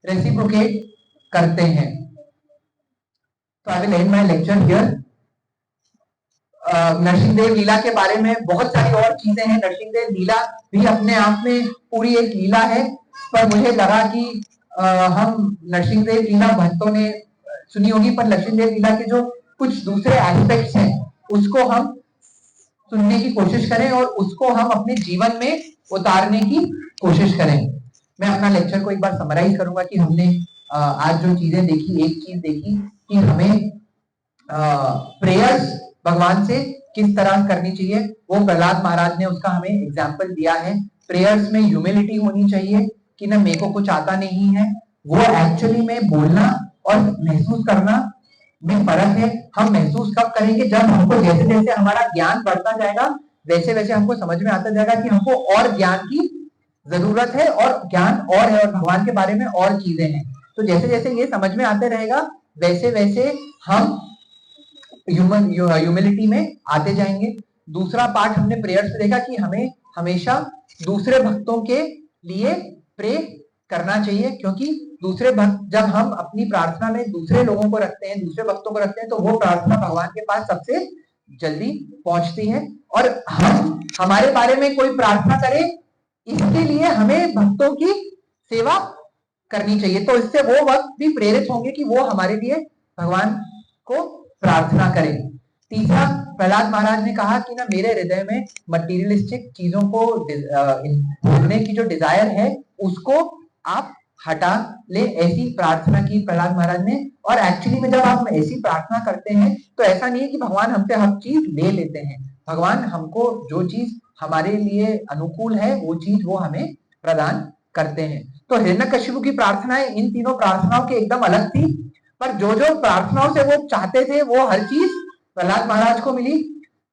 रेसिप्रोकेट करते हैं। तो I will end my lecture here. Narasimhadev लीला के बारे में बहुत सारी और चीजें हैं। नरसिंहदेव लीला भी अपने आप में पूरी एक लीला है, पर मुझे लगा कि हम नरसिंहदेव लीला भक्तों ने सुनी होगी, पर नरसिंहदेव लीला के जो कुछ दूसरे एस्पेक्ट्स हैं उसको हम सुनने की कोशिश करें और उसको हम अपने जीवन में उतारने की कोशिश करें। मैं अपना लेक्चर को एक बार समराइज करूंगा कि हमने आज जो चीजें देखी, एक चीज देखी कि हमें प्रेयर्स भगवान से किस तरह करनी चाहिए। वो प्रहलाद महाराज ने उसका हमें एग्जाम्पल दिया है। प्रेयर्स में ह्यूमिलिटी होनी चाहिए कि ना मेरे को कुछ आता नहीं है, वो एक्चुअली में बोलना और महसूस करना में फर्क है। हम महसूस कब करेंगे? जब हमको जैसे जैसे हमारा ज्ञान बढ़ता जाएगा वैसे वैसे हमको समझ में आता जाएगा कि हमको और ज्ञान की जरूरत है, और ज्ञान और है, और भगवान के बारे में और चीजें हैं। तो जैसे जैसे ये समझ में आते रहेगा वैसे वैसे हम ह्यूमिलिटी में आते जाएंगे। दूसरा पार्ट हमने प्रेयर्स में देखा कि हमें हमेशा दूसरे भक्तों के लिए प्रे करना चाहिए, क्योंकि दूसरे भक्त, जब हम अपनी प्रार्थना में दूसरे लोगों को रखते हैं, दूसरे भक्तों को रखते हैं, तो वो प्रार्थना भगवान के पास सबसे जल्दी पहुंचती है। और हम हमारे बारे में कोई प्रार्थना करे, इसके लिए हमें भक्तों की सेवा करनी चाहिए। तो इससे वो भक्त भी प्रेरित होंगे कि वो हमारे लिए भगवान को प्रार्थना करें। तीसरा, प्रहलाद महाराज ने कहा कि ना मेरे हृदय में मटीरियलिस्टिक चीजों को भोगने की जो डिजायर है उसको आप हटा ले, ऐसी प्रार्थना की प्रहलाद महाराज ने। और एक्चुअली में जब आप ऐसी प्रार्थना करते हैं तो ऐसा नहीं है कि भगवान हमसे हर चीज ले लेते हैं। भगवान हमको जो चीज हमारे लिए अनुकूल है वो चीज वो हमें प्रदान करते हैं। तो हिरण्यकशिपु की प्रार्थनाएं इन तीनों प्रार्थनाओं के एकदम अलग थी, पर जो जो प्रार्थनाओं से वो चाहते थे वो हर चीज प्रहलाद महाराज को मिली।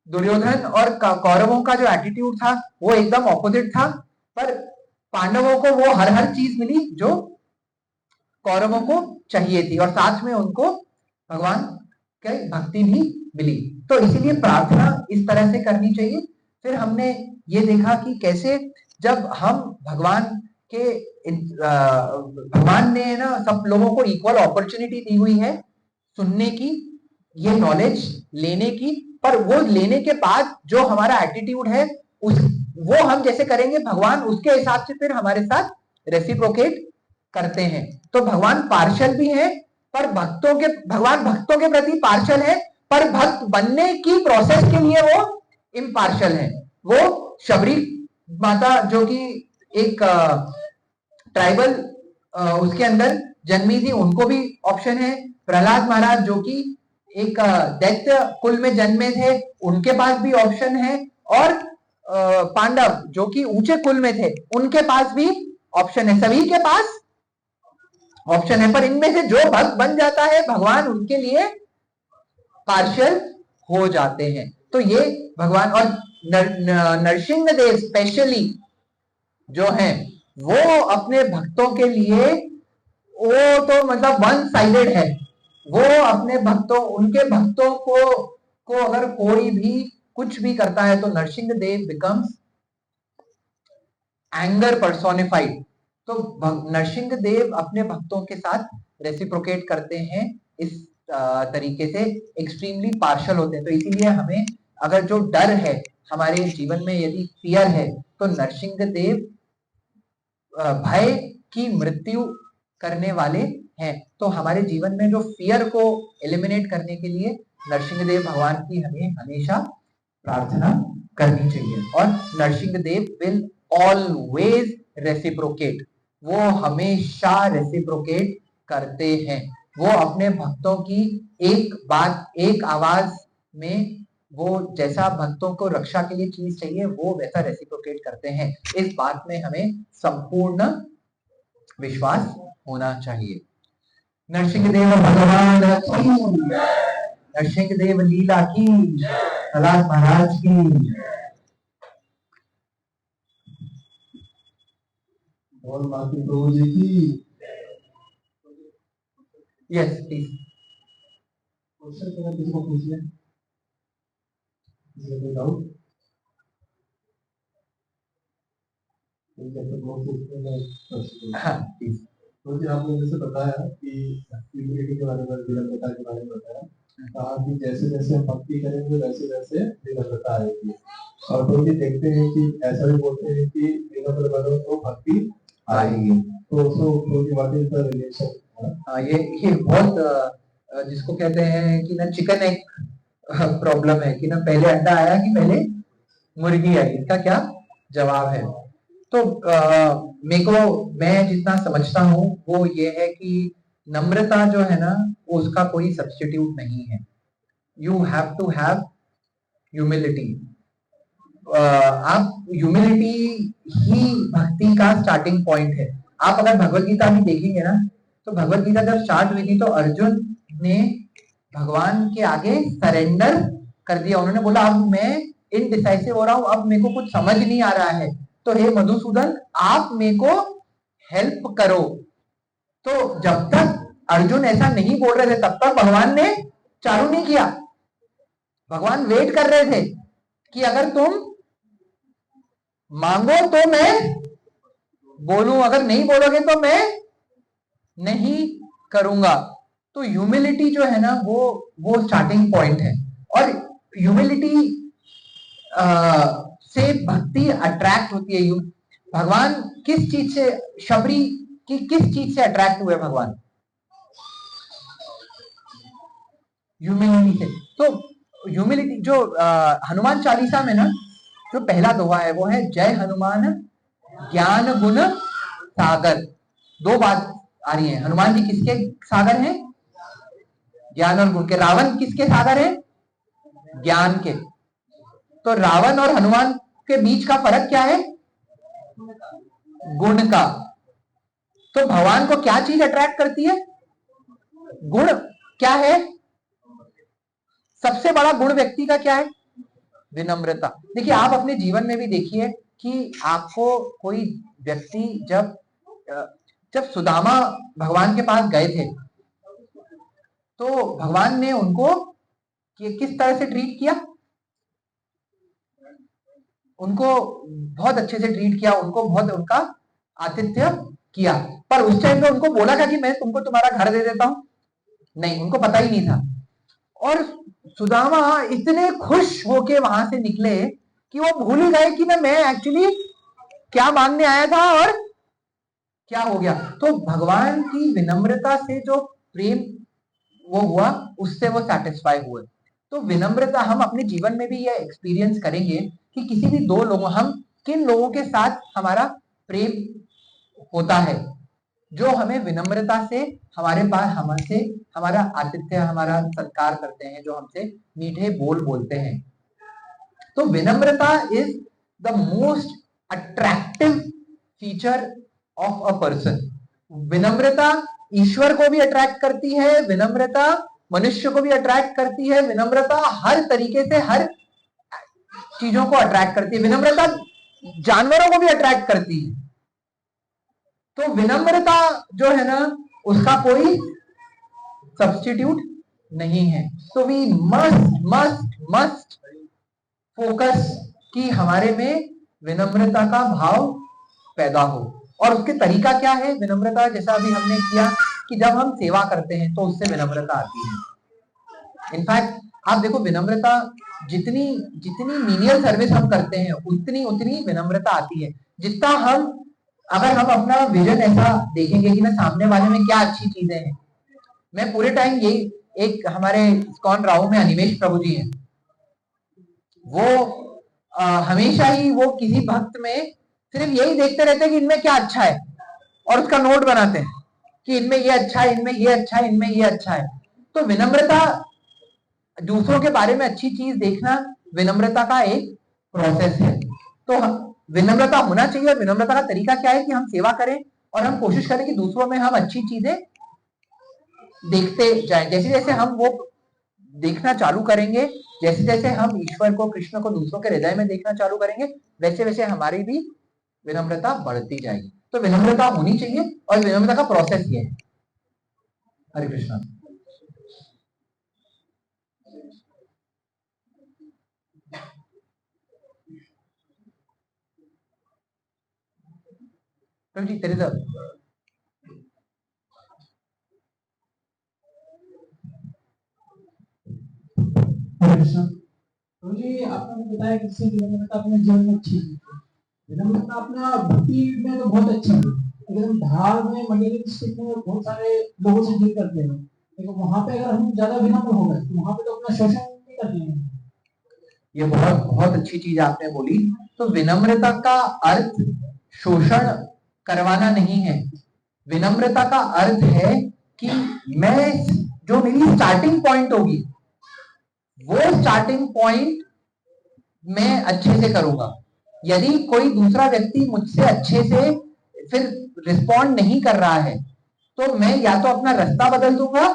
दुर्योधन और कौरवों का जो एटीट्यूड था वो एकदम ऑपोजिट था, पर पांडवों को वो हर चीज मिली जो कौरवों को चाहिए थी, और साथ में उनको भगवान की भक्ति भी मिली। तो इसीलिए प्रार्थना इस तरह से करनी चाहिए। फिर हमने ये देखा कि कैसे जब हम भगवान के भगवान ने ना सब लोगों को इक्वल अपॉर्चुनिटी दी हुई है सुनने की, ये नॉलेज लेने की, पर वो लेने के बाद जो हमारा एटीट्यूड है उस वो हम जैसे करेंगे भगवान उसके हिसाब से फिर हमारे साथ रेसिप्रोकेट करते हैं। तो भगवान पार्शियल भी है पर भगवान भक्तों के प्रति पार्शल है, पर भक्त बनने की प्रोसेस के लिए वो इम्पार्शल है। वो शबरी माता जो कि एक ट्राइबल उसके अंदर जन्मी थी, उनको भी ऑप्शन है। प्रहलाद महाराज जो कि एक दैत्य कुल में जन्मे थे, उनके पास भी ऑप्शन है। और पांडव जो कि ऊंचे कुल में थे, उनके पास भी ऑप्शन है। सभी के पास ऑप्शन है, पर इनमें से जो भक्त बन जाता है, भगवान उनके लिए पार्शियल हो जाते हैं। तो ये भगवान और नरसिंह देव स्पेशली जो है, वो अपने भक्तों के लिए वो तो मतलब वन साइडेड है। वो अपने भक्तों, उनके भक्तों को अगर कोई भी कुछ भी करता है तो Narsingh Dev becomes anger personified. तो नरसिंह देव अपने भक्तों के साथ रेसिप्रोकेट करते हैं, इस तरीके से एक्सट्रीमली पार्शल होते हैं। तो इसीलिए हमें अगर जो डर है हमारे जीवन में, यदि फियर है, तो नरसिंह देव भय की मृत्यु करने वाले हैं। तो हमारे जीवन में जो फियर को एलिमिनेट करने के लिए नरसिंह देव भगवान की हमें हमेशा प्रार्थना करनी चाहिए। और Narsingh Dev will always reciprocate, वो हमेशा रेसिप्रोकेट करते हैं। वो अपने भक्तों की एक बात, एक आवाज में, वो जैसा भक्तों को रक्षा के लिए चीज चाहिए, वो वैसा रेसिप्रोकेट करते हैं। इस बात में हमें संपूर्ण विश्वास होना चाहिए। नरसिंह देव भगवान की, नरसिंह देव लीला की, प्रहलाद महाराज की।
और बाकी प्रभु जी की।
Yes please.
क्वेश्चन अगर किसी को पूछना है, कोई डाउट?
हाँ प्लीज।
तो जी आपने जैसे बताया कि ह्यूमिलिटी के बारे में, विनम्रता के बारे में बताया, कहा कि जैसे जैसे हम भक्ति करेंगे वैसे वैसे विनम्रता आएगी। और तो ये देखते हैं कि ऐसा भी बोलते हैं कि विनम्र बनो तो भक्ति आएगी। तो व्हाट इज द रिलेशन?
ये बहुत जिसको कहते हैं कि ना चिकन एग प्रॉब्लम है कि ना पहले अंडा आया कि पहले मुर्गी आई, इसका क्या जवाब है? तो मेरे को, मैं जितना समझता हूँ वो ये है कि नम्रता जो है ना, उसका कोई सब्स्टिट्यूट नहीं है। You have to have humility. आप ह्यूमिलिटी ही भक्ति का स्टार्टिंग पॉइंट है। आप अगर भगवत गीता भी देखेंगे ना, तो भगवत गीता जब स्टार्ट हुई थी तो अर्जुन ने भगवान के आगे सरेंडर कर दिया। उन्होंने बोला अब मैं इनडिसाइसिव हो रहा हूं, अब मेरे को कुछ समझ नहीं आ रहा है, तो हे मधुसूदन आप मेरे को हेल्प करो। तो जब तक अर्जुन ऐसा नहीं बोल रहे थे तब तक भगवान ने चालू नहीं किया। भगवान वेट कर रहे थे कि अगर तुम मांगो तो मैं बोलूं, अगर नहीं बोलोगे तो मैं नहीं करूंगा। तो ह्यूमिलिटी जो है ना, वो स्टार्टिंग पॉइंट है। और ह्यूमिलिटी से भक्ति अट्रैक्ट होती है। भगवान किस चीज से, शबरी की किस चीज से अट्रैक्ट हुए भगवान? ह्यूमिलिटी से। तो ह्यूमिलिटी जो हनुमान चालीसा में ना जो पहला दोहा है वो है जय हनुमान ज्ञान गुण सागर। दो बात आ रही है, हनुमान जी किसके सागर हैं? ज्ञान और गुण के। रावण किसके सागर हैं? ज्ञान के। तो रावण और हनुमान के बीच का फर्क क्या है? गुण का। तो भगवान को क्या चीज अट्रैक्ट करती है? गुण। क्या है सबसे बड़ा गुण व्यक्ति का? क्या है? विनम्रता। देखिए आप अपने जीवन में भी देखिए कि आपको कोई व्यक्ति जब सुदामा भगवान के पास गए थे तो भगवान ने उनको किस तरह से ट्रीट किया? उनको बहुत अच्छे से ट्रीट किया, उनको बहुत उनका आतिथ्य किया। पर उस टाइम पे उनको बोला था कि मैं तुमको तुम्हारा घर दे देता हूं? नहीं, उनको पता ही नहीं था। और सुदामा इतने खुश होके वहां से निकले कि वो भूल ही गए कि ना मैं एक्चुअली क्या मांगने आया था और क्या हो गया। तो भगवान की विनम्रता से जो प्रेम वो हुआ, उससे वो सेटिस्फाई हुए। तो विनम्रता हम अपने जीवन में भी ये एक्सपीरियंस करेंगे कि किसी भी दो लोगों, हम किन लोगों के साथ हमारा प्रेम होता है, जो हमें विनम्रता से हमारे पास हमसे हमारा आतिथ्य, हमारा सत्कार करते हैं, जो हमसे मीठे बोल बोलते हैं। तो विनम्रता is the most attractive feature of a person. विनम्रता ईश्वर को भी अट्रैक्ट करती है, विनम्रता मनुष्य को भी अट्रैक्ट करती है, विनम्रता हर तरीके से हर चीजों को अट्रैक्ट करती है, विनम्रता जानवरों को भी अट्रैक्ट करती है। तो विनम्रता जो है ना, उसका कोई सब्स्टिट्यूट नहीं है। तो we must must must focus कि हमारे में विनम्रता का भाव पैदा हो। और उसके तरीका क्या है विनम्रता, जैसा अभी हमने किया कि जब हम सेवा करते हैं तो उससे विनम्रता आती है। इनफैक्ट आप देखो, विनम्रता जितनी जितनी मीनियल सर्विस हम करते हैं उतनी उतनी विनम्रता आती है। जितना हम, अगर हम अपना विजन ऐसा देखेंगे कि मैं सामने वाले में क्या अच्छी चीजें हैं, मैं पूरे टाइम यही, एक हमारे इस्कॉन राव में अनिमेश प्रभु जी हैं, वो हमेशा ही वो किसी भक्त में सिर्फ यही देखते रहते हैं कि इनमें क्या अच्छा है, और उसका नोट बनाते हैं कि इनमें ये अच्छा है, इनमें ये अच्छा है, इनमें ये अच्छा है। तो विनम्रता, दूसरों के बारे में अच्छी चीज देखना विनम्रता का एक प्रोसेस है। तो विनम्रता होना चाहिए, और विनम्रता का तरीका क्या है कि हम सेवा करें और हम कोशिश करें कि दूसरों में हम अच्छी चीजें देखते जाएं। जैसे जैसे हम वो देखना चालू करेंगे, जैसे जैसे हम ईश्वर को, कृष्ण को दूसरों के हृदय में देखना चालू करेंगे, वैसे वैसे हमारी भी विनम्रता बढ़ती जाएगी। तो विनम्रता होनी चाहिए, और विनम्रता का प्रोसेस ये है। हरे कृष्णा। जी तेरे
मुझे आपने बताया कि इससे विनम्रता अपने जीवन में अच्छी है। विनम्रता अपना भक्ति में तो बहुत अच्छी है, अगर हम धार में मंडली डिस्ट्रिक्ट में बहुत सारे लोगों से डील करते हैं, लेकिन वहां पे अगर हम ज्यादा विनम्र हो गए तो वहां पे तो अपना शोषण नहीं करते हैं।
ये बहुत बहुत अच्छी चीज आपने बोली। तो विनम्रता का अर्थ शोषण करवाना नहीं है। विनम्रता का अर्थ है कि मैं, जो मेरी स्टार्टिंग पॉइंट होगी, वो स्टार्टिंग पॉइंट मैं अच्छे से करूंगा। यदि कोई दूसरा व्यक्ति मुझसे अच्छे से फिर रिस्पॉन्ड नहीं कर रहा है, तो मैं या तो अपना रास्ता बदल दूंगा,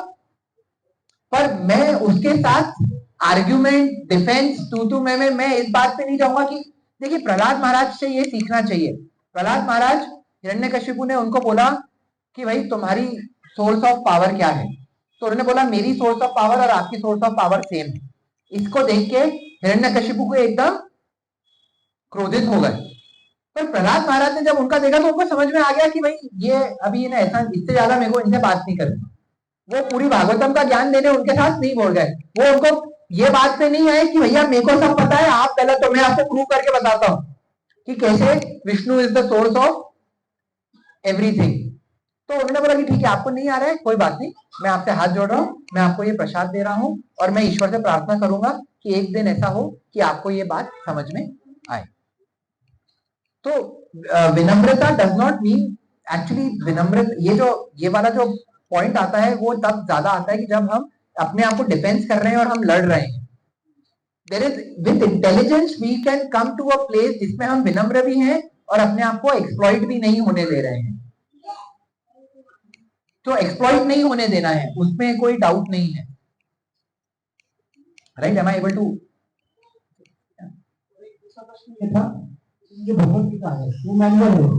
पर मैं उसके साथ आर्ग्यूमेंट, डिफेंस, तू मैं इस बात पे नहीं जाऊंगा। कि देखिए, प्रहलाद महाराज से ये सीखना चाहिए। प्रहलाद महाराज, हिरण्यकशिपु ने उनको बोला कि भाई तुम्हारी सोर्स ऑफ पावर क्या है, तो उन्होंने बोला मेरी सोर्स ऑफ पावर और आपकी सोर्स ऑफ पावर सेम है। इसको देख के हिरण्यकशिपु को एकदम क्रोधित हो गए। पर प्रहलाद महाराज ने जब उनका देखा तो उनको समझ में आ गया कि भाई ये अभी इन्हें ऐसा, इससे ज्यादा मेरे को इनसे बात नहीं करनी। वो पूरी भागवतम का ज्ञान देने उनके साथ नहीं बोल गए। वो उनको ये बात पे नहीं आए कि भैया मेरे को सब पता है, आप गलत हो, मैं आपको प्रूव करके बताता हूं कि कैसे Vishnu is the source of everything. तो उन्होंने बोला कि ठीक है, आपको नहीं आ रहा है, कोई बात नहीं, मैं आपसे हाथ जोड़ रहा हूं, मैं आपको ये प्रसाद दे रहा हूं, और मैं ईश्वर से प्रार्थना करूंगा कि एक दिन ऐसा हो कि आपको ये बात समझ में आए। तो विनम्रता डज नॉट मीन, एक्चुअली विनम्रता, ये वाला जो पॉइंट आता है वो तब ज्यादा आता है कि जब हम अपने आप को डिफेंस कर रहे हैं और हम लड़ रहे हैं। There is, with intelligence we can come to a place जिसमें हम विनम्र भी हैं और अपने आप को एक्सप्लॉइट भी नहीं होने दे रहे हैं। तो एक्सप्लॉइट नहीं होने देना है, उसमें कोई डाउट नहीं है। Right, am I able to?
जो भगवत गीता है वो मैनुअल है,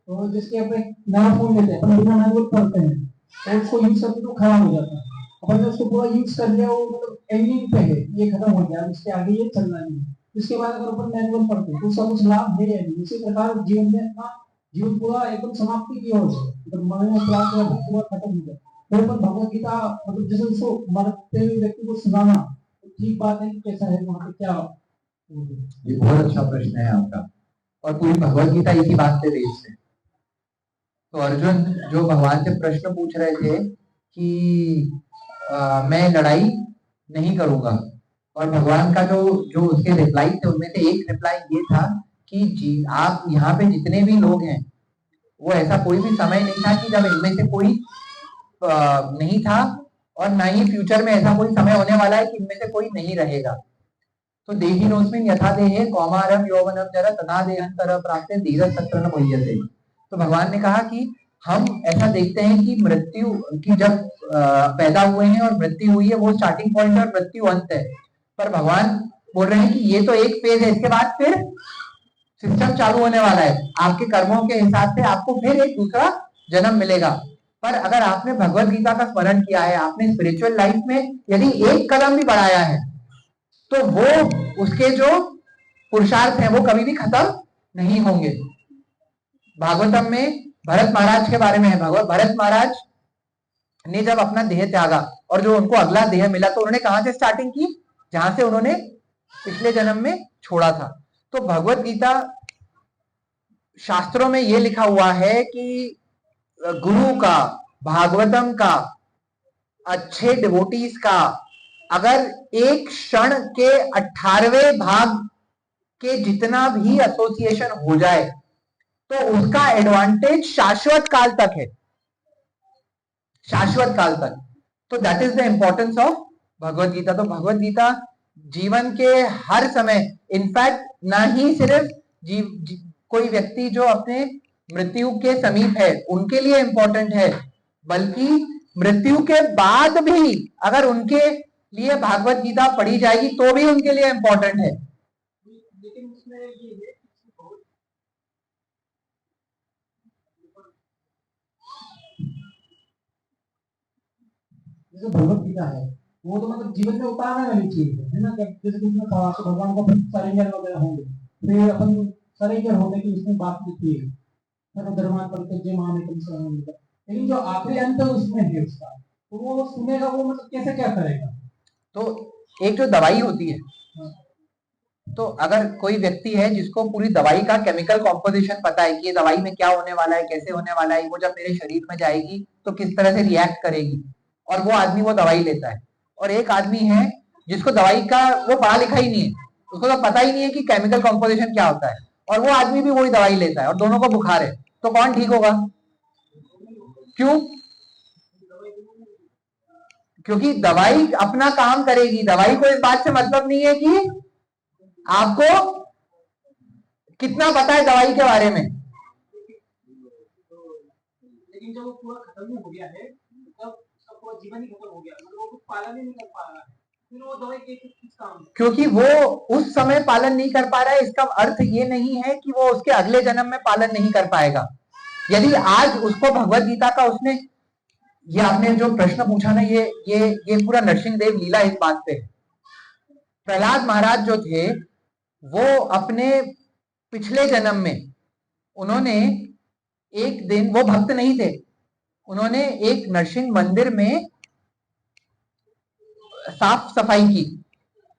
तो जिसके अपने नया फोन लेते हैं, अपन बिना मैनुअल पढ़ते हैं, और उसको यूज करते तो खराब हो जाता है। अपन ने उसको पूरा यूज कर लिया, वो मतलब एंडिंग पे है, ये खत्म हो गया, इसके आगे ये चलना नहीं। इसके बाद अगर अपन मैनुअल पढ़ते हैं तो उसका कुछ लाभ है या नहीं। इसी प्रकार जीवन में अपना जीवन पूरा एकदम समाप्ति की ओर से, मतलब मरने क्लास पूरा खत्म हो गया, फिर अपन भगवत गीता मतलब जैसे उसको मरते हुए व्यक्ति को सुनाना ठीक बात है कि कैसा है, वहां पे क्या।
ये बहुत अच्छा प्रश्न है आपका, और पूरी भगवत गीता इसी बात पे बेस्ड है। तो अर्जुन जो भगवान से प्रश्न पूछ रहे थे कि मैं लड़ाई नहीं करूंगा। और भगवान का जो जो उसके रिप्लाई थे उनमें से एक रिप्लाई ये था कि जी आप यहाँ पे जितने भी लोग हैं, वो ऐसा कोई भी समय नहीं था कि जब इनमें से कोई नहीं था, और ना ही फ्यूचर में ऐसा कोई समय होने वाला है कि इनमें से कोई नहीं रहेगा। तो देहिनोऽस्मिन् यथा देहे कौमारम यौवनम जरा तथा देहांतर प्राप्ते धीरज सत्र न मुह्यते। तो भगवान ने कहा कि हम ऐसा देखते हैं कि मृत्यु की जब पैदा हुए हैं और मृत्यु हुई है वो स्टार्टिंग पॉइंट और मृत्यु अंत है, पर भगवान बोल रहे हैं कि ये तो एक फेज है, इसके बाद फिर सिस्टम चालू होने वाला है। आपके कर्मों के हिसाब से आपको फिर एक दूसरा जन्म मिलेगा। पर अगर आपने भगवत गीता का स्मरण किया है, आपने स्पिरिचुअल लाइफ में यदि एक कदम भी बढ़ाया है, तो वो उसके जो पुरुषार्थ हैं वो कभी भी खत्म नहीं होंगे। भागवतम में भरत महाराज के बारे में है। भरत महाराज ने जब अपना देह त्यागा और जो उनको अगला देह मिला, तो उन्होंने कहां से स्टार्टिंग की? जहां से उन्होंने पिछले जन्म में छोड़ा था। तो भगवत गीता शास्त्रों में यह लिखा हुआ है कि गुरु का, भागवतम का, अच्छे डिवोटीज का अगर एक क्षण के 18वें भाग के जितना भी एसोसिएशन हो जाए तो उसका एडवांटेज शाश्वत काल तक है, शाश्वत काल तक। तो that is the importance of Bhagavat Gita. तो भगवत गीता जीवन के हर समय, इनफैक्ट ना ही सिर्फ कोई व्यक्ति जो अपने मृत्यु के समीप है उनके लिए इंपॉर्टेंट है, बल्कि मृत्यु के बाद भी अगर उनके लिए भागवत गीता पढ़ी जाएगी तो भी उनके लिए इंपॉर्टेंट है।
लेकिन उसमें ये है जैसे भगवत गीता है वो तो मतलब जीवन में उतारने वाली चीज है ना। जैसे कि कहा तो भगवान को सरेंडर वगैरह होंगे, फिर अपन सरेंडर होने की उसमें बात लिखी है, धर्मात परित्यज्य मामेकं शरणं व्रज। लेकिन जो आखिरी अंत उसमें है उसका, तो वो सुनेगा वो मतलब कैसे क्या करेगा?
तो एक जो दवाई होती है, तो अगर कोई व्यक्ति है जिसको पूरी दवाई का केमिकल कॉम्पोजिशन पता है कि ये दवाई में क्या होने वाला है, कैसे होने वाला है, वो जब मेरे शरीर में जाएगी तो किस तरह से रिएक्ट करेगी, और वो आदमी वो दवाई लेता है। और एक आदमी है जिसको दवाई का वो पढ़ा लिखा ही नहीं है, उसको तो पता ही नहीं है कि केमिकल कॉम्पोजिशन क्या होता है, और वो आदमी भी वही दवाई लेता है और दोनों को बुखार है, तो कौन ठीक होगा? क्यों? क्योंकि दवाई अपना काम करेगी। दवाई को इस बात से मतलब नहीं है कि आपको कितना पता है दवाई के बारे में।
लेकिन जब वो पूरा खत्म हो गया है, तब सबको जीवन ही खत्म हो गया, मतलब वो कुछ पालन ही नहीं कर पा रहा है, फिर वो दवाई के किस काम? क्योंकि वो
उस समय पालन नहीं कर पा रहा है, इसका अर्थ ये नहीं है कि वो उसके अगले जन्म में पालन नहीं कर पाएगा। यदि आज उसको भगवत गीता का उसने, ये आपने जो प्रश्न पूछा ना, ये पूरा नरसिंहदेव लीला इस बात पे। प्रहलाद महाराज जो थे वो अपने पिछले जन्म में उन्होंने एक दिन, वो भक्त नहीं थे, उन्होंने एक नरसिंह मंदिर में साफ सफाई की,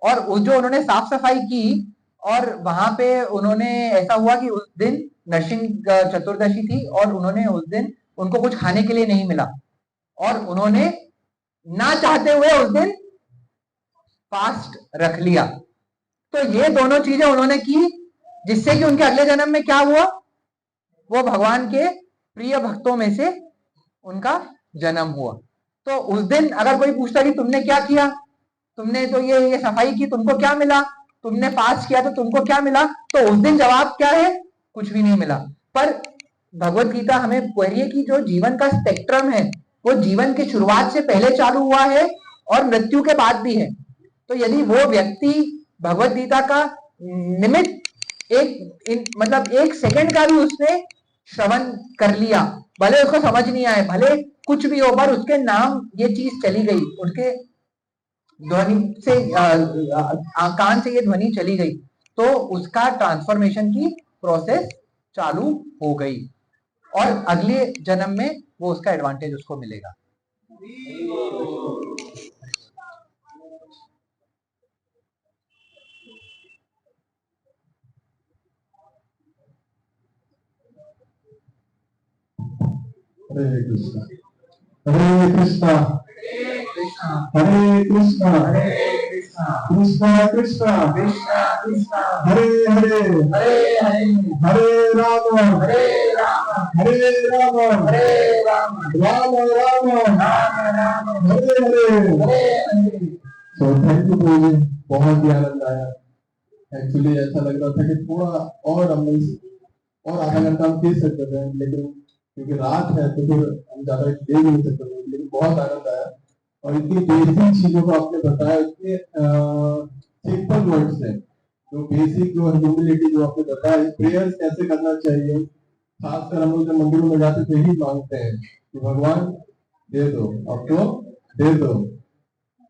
और उस जो उन्होंने साफ सफाई की और वहां पे उन्होंने, ऐसा हुआ कि उस दिन नरसिंह चतुर्दशी थी और उन्होंने उस दिन उनको कुछ खाने के लिए नहीं मिला, और उन्होंने ना चाहते हुए उस दिन फास्ट रख लिया। तो ये दोनों चीजें उन्होंने की, जिससे कि उनके अगले जन्म में क्या हुआ, वो भगवान के प्रिय भक्तों में से उनका जन्म हुआ। तो उस दिन अगर कोई पूछता कि तुमने क्या किया, तुमने तो ये सफाई की, तुमको क्या मिला, तुमने फास्ट किया तो तुमको क्या मिला, तो उस दिन जवाब क्या है? कुछ भी नहीं मिला। पर भगवत गीता हमें कह रही है कि जो जीवन का स्पेक्ट्रम है वो जीवन की शुरुआत से पहले चालू हुआ है और मृत्यु के बाद भी है। तो यदि वो व्यक्ति भगवत गीता का निमित्त मतलब एक सेकंड का भी उसने श्रवण कर लिया, भले उसको समझ नहीं आए, भले कुछ भी हो, पर उसके नाम ये चीज चली गई, उसके ध्वनि से कान से ये ध्वनि चली गई, तो उसका ट्रांसफॉर्मेशन की प्रोसेस चालू हो गई, और अगले जन्म में वो उसका एडवांटेज उसको मिलेगा।
हरे कृष्णा, हरे कृष्णा। हरे कृष्णा कृष्णा कृष्णा हरे हरे हरे राम हरे राम राम राम हरे हरे। तो थैंक यू प्रभु जी, बहुत ही आनंद आया। एक्चुअली ऐसा लग रहा था कि थोड़ा और हम और आधा घंटा हम खींच सकते थे, लेकिन क्योंकि रात है तो फिर हम ज्यादा दे नहीं सकते थे, लेकिन बहुत आनंद आया। और इतनी बेसिक चीजों को आपने बताया, इतने सिंपल वर्ड से, जो बेसिक जो ह्यूमिलिटी जो आपने बताया, प्रेयर्स कैसे करना चाहिए, खासकर हम लोग जब मंदिरों में जाते तो यही मांगते हैं कि भगवान दे दो, अब तो दे दो।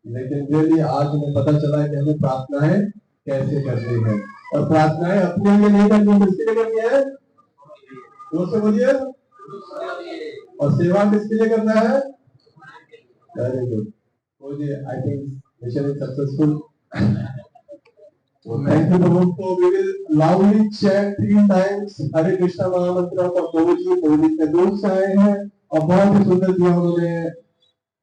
लेकिन रियली आज हमें पता चला है कि हमें प्रार्थनाएं कैसे करनी है, और प्रार्थनाएं अपने लिए नहीं करनी है, किसके लिए करनी है? जोर से बोलिए। और सेवा किसके लिए करना है? वेरी गुड बोलिए। I think mission is successful. Thank you prabhu. तो we will loudly chant 3 times Hare Krishna mahamantra का। प्रभु जी के दोस्त आए हैं और बहुत ही सुंदर दिया उन्होंने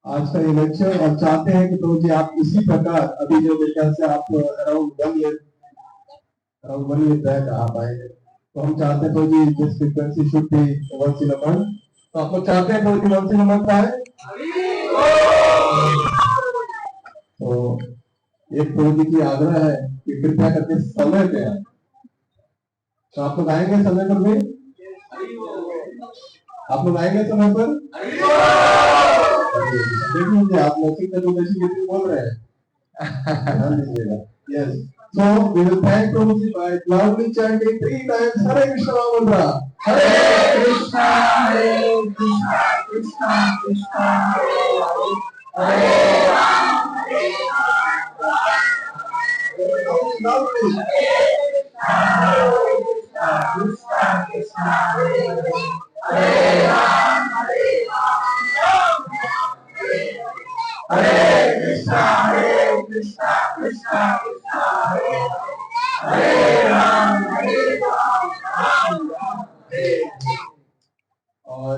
आज का ये लेक्चर, और चाहते हैं कि प्रभु जी आप इसी प्रकार, अभी जो मेरे ख्याल से आप अराउंड 1 ईयर बैक आप आए हैं, तो हम चाहते हैं prabhu ji this frequency should be once in a month. तो आप लोग चाहते हैं प्रभु जी वंस इन अ मंथ आए? तो एक प्रभु जी की आग्रह है कि कृपया करके समय पे आए। तो आप लोग आएंगे समय पर भी? आप लोग आएंगे समय पर? देखिए आप नैतिक बोल रहे हैं, ध्यान दीजिएगा। Yes, so we will thank prabhu ji by loudly chanting 3 times Hare Krishna mantra. Hare Krishna Krishna Krishna Hare Ram loudly Krishna Krishna Hare Ram Hare Krishna Krishna Krishna Hare Ram और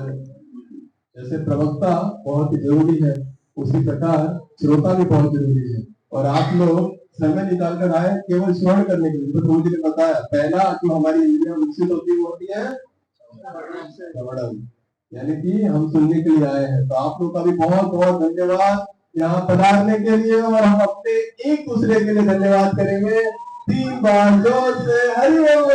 जैसे प्रवक्ता बहुत ही जरूरी है, उसी प्रकार श्रोता भी बहुत जरूरी है। और आप लोग समय निकाल कर आए केवल श्रवण करने के लिए। तो प्रभु जी ने बताया, पहला जो हमारी इंद्रियां विकसित होती है श्रवणम, यानी कि हम सुनने के लिए आए हैं। तो आप लोग का भी बहुत बहुत धन्यवाद यहाँ पधारने के लिए, और हम अपने एक दूसरे के लिए धन्यवाद करेंगे 3 बार जोर से हरि ओम।